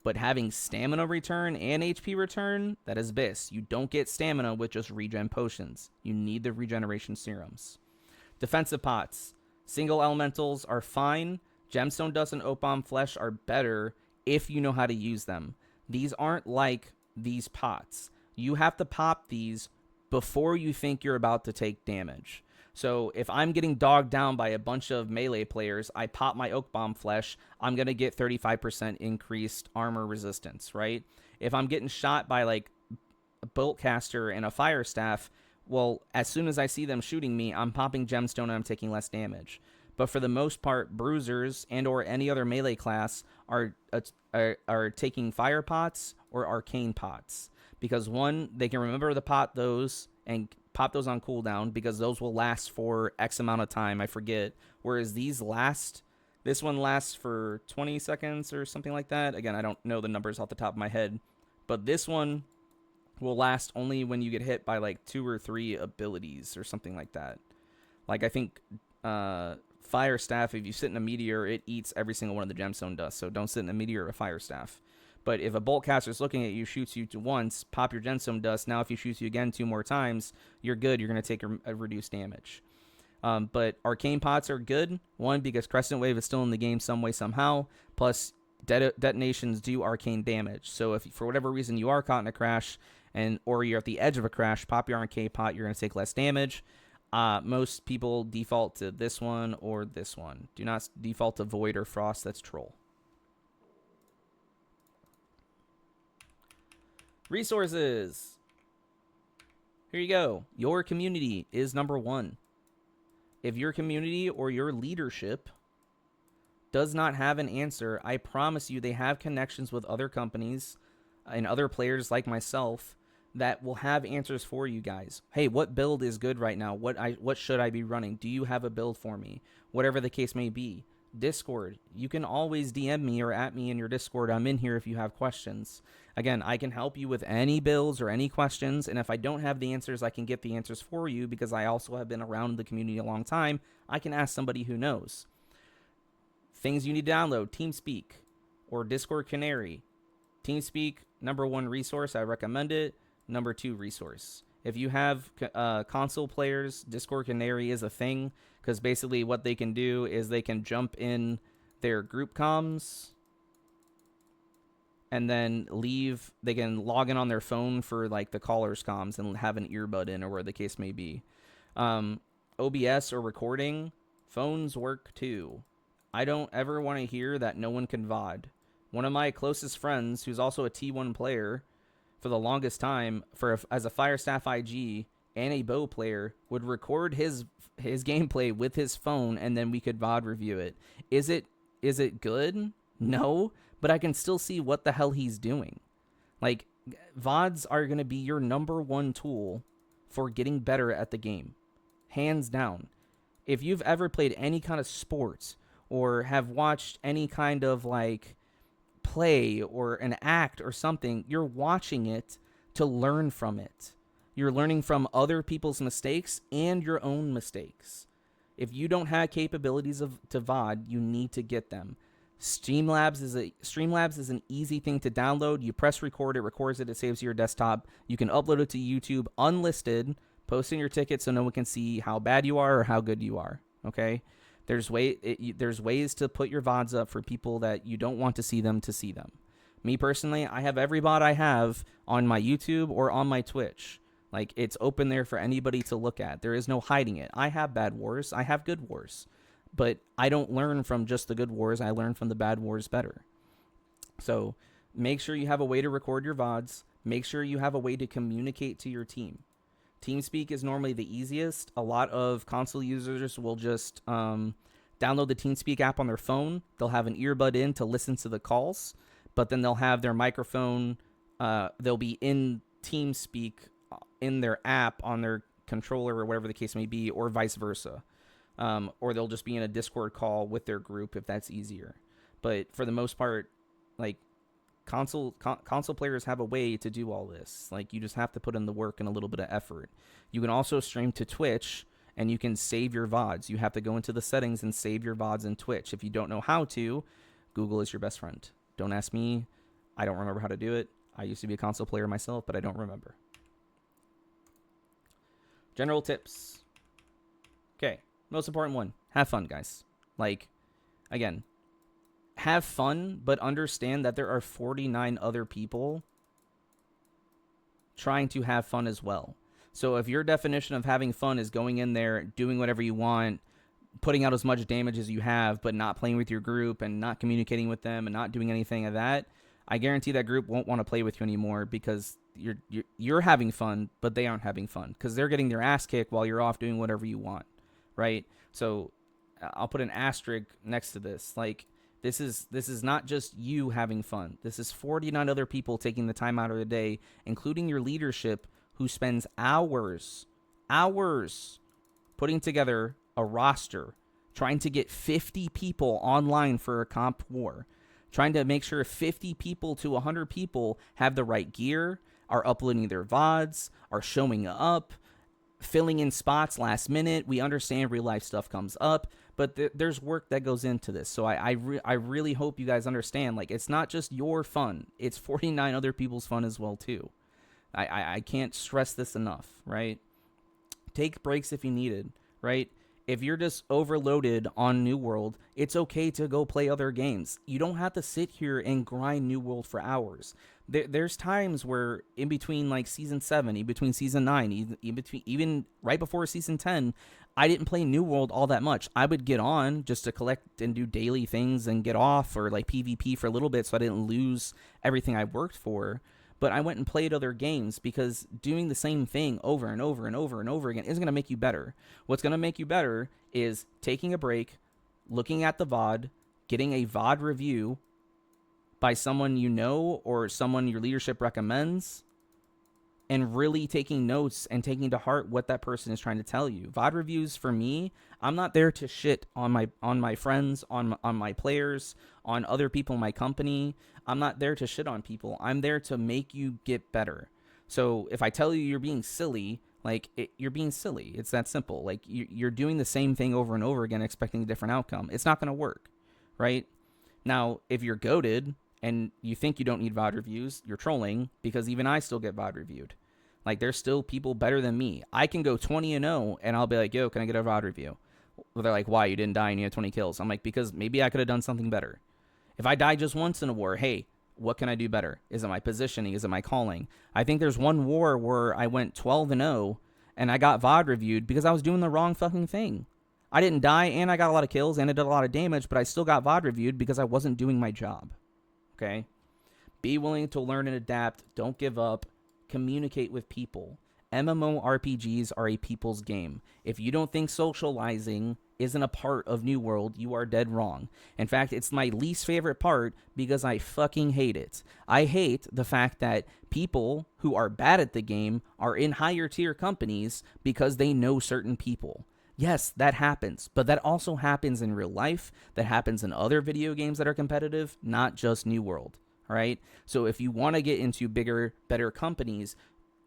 but having stamina return and HP return, that is BIS. You don't get stamina with just regen potions. You need the regeneration serums. Defensive pots. Single elementals are fine. Gemstone Dust and Oak Bomb Flesh are better if you know how to use them. These aren't like these pots. You have to pop these before you think you're about to take damage. So if I'm getting dogged down by a bunch of melee players, I pop my Oak Bomb Flesh, I'm going to get 35% increased armor resistance, right? If I'm getting shot by like a Boltcaster and a Fire Staff, well, as soon as I see them shooting me, I'm popping Gemstone and I'm taking less damage. But for the most part, Bruisers and or any other melee class are taking Fire Pots or Arcane Pots. Because one, they can remember to pot those and pop those on cooldown because those will last for X amount of time. I forget. Whereas this one lasts for 20 seconds or something like that. Again, I don't know the numbers off the top of my head. But this one will last only when you get hit by like 2 or 3 abilities or something like that. Like I think Fire Staff, if you sit in a meteor, it eats every single one of the gemstone dust. So don't sit in a meteor or a Fire Staff. But if a Boltcaster is looking at you, shoots you to once, pop your gemstone dust. Now if he shoots you again 2 more times, you're good. You're going to take a reduced damage. But Arcane Pots are good. One, because Crescent Wave is still in the game some way, somehow. Plus, detonations do arcane damage. So if for whatever reason you are caught in a crash, or you're at the edge of a crash, pop your Arcane Pot, you're going to take less damage. Most people default to this one or this one. Do not default to Void or Frost. That's troll. Resources. Here you go. Your community is number 1. If your community or your leadership does not have an answer, I promise you they have connections with other companies and other players like myself that will have answers for you guys. Hey, what build is good right now? What should I be running? Do you have a build for me? Whatever the case may be. Discord. You can always DM me or at me in your Discord. I'm in here if you have questions. Again, I can help you with any builds or any questions, and if I don't have the answers, I can get the answers for you because I also have been around the community a long time. I can ask somebody who knows. Things you need to download, TeamSpeak or Discord Canary. TeamSpeak, number 1 resource, I recommend it. Number 2 resource. If you have console players, Discord Canary is a thing because basically what they can do is they can jump in their group comms and then leave. They can log in on their phone for like the caller's comms and have an earbud in or where the case may be. OBS or recording, phones work too. I don't ever want to hear that no one can VOD. One of my closest friends, who's also a T1 player, for the longest time, as a Firestaff IG and a bow player, would record his gameplay with his phone, and then we could VOD review it. Is it good? No, but I can still see what the hell he's doing. Like, VODs are going to be your number 1 tool for getting better at the game. Hands down. If you've ever played any kind of sports or have watched any kind of, like, play or an act or something, you're watching it to learn from it. You're learning from other people's mistakes and your own mistakes. If you don't have capabilities to VOD, you need to get them. Streamlabs is an easy thing to download. You press record, it records it, it saves to your desktop. You can upload it to YouTube unlisted, post in your ticket so no one can see how bad you are or how good you are. Okay? There's ways to put your VODs up for people that you don't want to see them. Me personally, I have every VOD I have on my YouTube or on my Twitch. Like, it's open there for anybody to look at. There is no hiding it. I have bad wars. I have good wars. But I don't learn from just the good wars. I learn from the bad wars better. So make sure you have a way to record your VODs. Make sure you have a way to communicate to your team. TeamSpeak is normally the easiest. A lot of console users will just download the TeamSpeak app on their phone. They'll have an earbud in to listen to the calls, but then they'll have their microphone. They'll be in TeamSpeak in their app on their controller or whatever the case may be, or vice versa. Or they'll just be in a Discord call with their group if that's easier. But for the most part, like, console players have a way to do all this. Like, you just have to put in the work and a little bit of effort. You can also stream to Twitch and you can save your VODs. You have to go into the settings and save your VODs in Twitch. If you don't know how to, Google is your best friend. Don't ask me. I don't remember how to do it. I used to be a console player myself, but I don't remember. General tips. Okay, most important one. Have fun, guys. Like, again, have fun, but understand that there are 49 other people trying to have fun as well. So if your definition of having fun is going in there, doing whatever you want, putting out as much damage as you have, but not playing with your group and not communicating with them and not doing anything of that, I guarantee that group won't want to play with you anymore because you're having fun, but they aren't having fun because they're getting their ass kicked while you're off doing whatever you want, right? So I'll put an asterisk next to this. Like, this is not just you having fun. This is 49 other people taking the time out of the day, including your leadership, who spends hours putting together a roster, trying to get 50 people online for a comp war, trying to make sure 50 people to 100 people have the right gear, are uploading their VODs, are showing up, filling in spots last minute. We understand real life stuff comes up, but there's work that goes into this. So I really hope you guys understand, like, it's not just your fun. It's 49 other people's fun as well, too. I can't stress this enough, right? Take breaks if you needed, right? If you're just overloaded on New World, it's okay to go play other games. You don't have to sit here and grind New World for hours. There's times where in between, like, Season 7, in between Season 9, even right before Season 10, I didn't play New World all that much. I would get on just to collect and do daily things and get off, or like PvP for a little bit so I didn't lose everything I worked for. But I went and played other games because doing the same thing over and over and over and over again isn't going to make you better. What's going to make you better is taking a break, looking at the VOD, getting a VOD review by someone you know or someone your leadership recommends, and really taking notes and taking to heart what that person is trying to tell you. VOD reviews, for me, I'm not there to shit on my friends, on my players, on other people in my company. I'm not there to shit on people. I'm there to make you get better. So if I tell you you're being silly, like, you're being silly. It's that simple. Like, you're doing the same thing over and over again expecting a different outcome. It's not going to work, right? Now, if you're goated and you think you don't need VOD reviews, you're trolling, because even I still get VOD reviewed. Like, there's still people better than me. I can go 20-0, and I'll be like, yo, can I get a VOD review? Well, they're like, why? You didn't die and you had 20 kills. I'm like, because maybe I could have done something better. If I died just once in a war, hey, what can I do better? Is it my positioning? Is it my calling? I think there's one war where I went 12-0, and I got VOD reviewed because I was doing the wrong fucking thing. I didn't die, and I got a lot of kills, and I did a lot of damage, but I still got VOD reviewed because I wasn't doing my job. Okay? Be willing to learn and adapt. Don't give up. Communicate with people. MMORPGs are a people's game. If you don't think socializing isn't a part of New World, you are dead wrong. In fact, it's my least favorite part because I fucking hate it. I hate the fact that people who are bad at the game are in higher tier companies because they know certain people. Yes, that happens, but that also happens in real life. That happens in other video games that are competitive, not just New World. All right? So if you want to get into bigger, better companies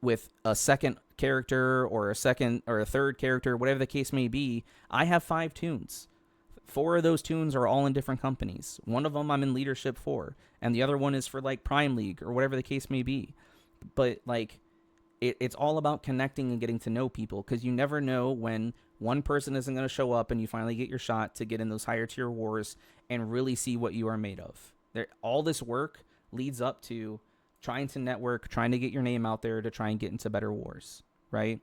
with a second character or a second or a third character, whatever the case may be, I have 5 tunes. 4 of those tunes are all in different companies. One of them I'm in leadership for, and the other one is for, like, Prime League or whatever the case may be. But, like, it's all about connecting and getting to know people, because you never know when one person isn't going to show up and you finally get your shot to get in those higher tier wars and really see what you are made of. All this work leads up to trying to network, trying to get your name out there to try and get into better wars, right?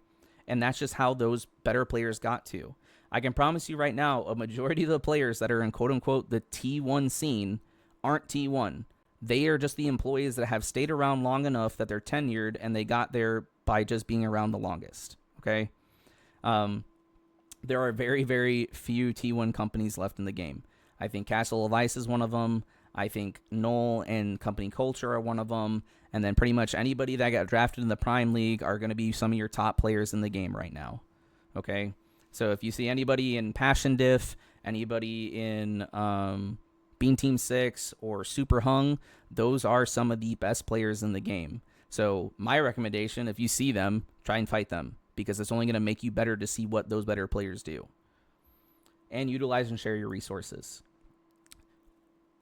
And that's just how those better players got to. I can promise you right now, a majority of the players that are in quote-unquote the T1 scene aren't T1. They are just the employees that have stayed around long enough that they're tenured, and they got there by just being around the longest, okay? There are very, very few T1 companies left in the game. I think Castle of Ice is one of them. I think Null and Company Culture are one of them. And then pretty much anybody that got drafted in the Prime League are going to be some of your top players in the game right now. Okay? So if you see anybody in Passion Diff, anybody in Bean Team 6 or Super Hung, those are some of the best players in the game. So my recommendation, if you see them, try and fight them. because it's only going to make you better to see what those better players do. And utilize and share your resources.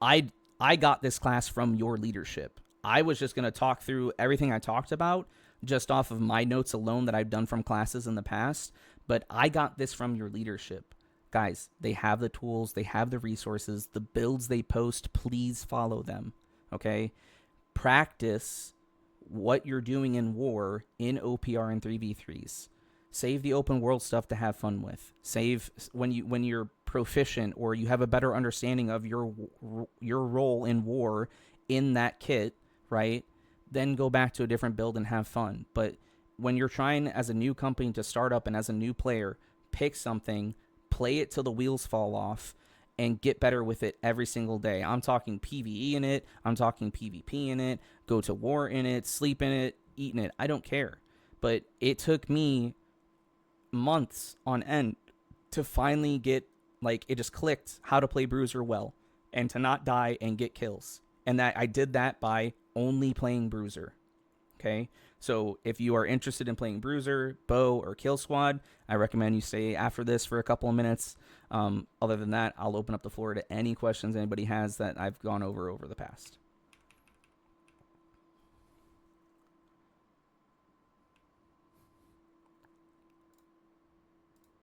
I got this class from your leadership. I was just going to talk through everything I talked about just off of my notes alone that I've done from classes in the past, but I got this from your leadership. Guys, they have the tools, they have the resources, the builds they post, please follow them, okay? Practice what you're doing in war in OPR and 3v3s. Save the open world stuff to have fun with. Save when you're proficient or you have a better understanding of your role in war in that kit, right? Then go back to a different build and have fun. But when you're trying as a new company to start up and as a new player, pick something, play it till the wheels fall off, and get better with it every single day. I'm talking PvE in it. I'm talking PvP in it. Go to war in it. Sleep in it. Eat in it. I don't care. But it took me months on end to finally get, like, it just clicked how to play Bruiser well and to not die and get kills. And that I did that by only playing Bruiser. Okay? So if you are interested in playing Bruiser, Bow, or Kill Squad, I recommend you stay after this for a couple of minutes. Other than that, I'll open up the floor to any questions anybody has that I've gone over the past.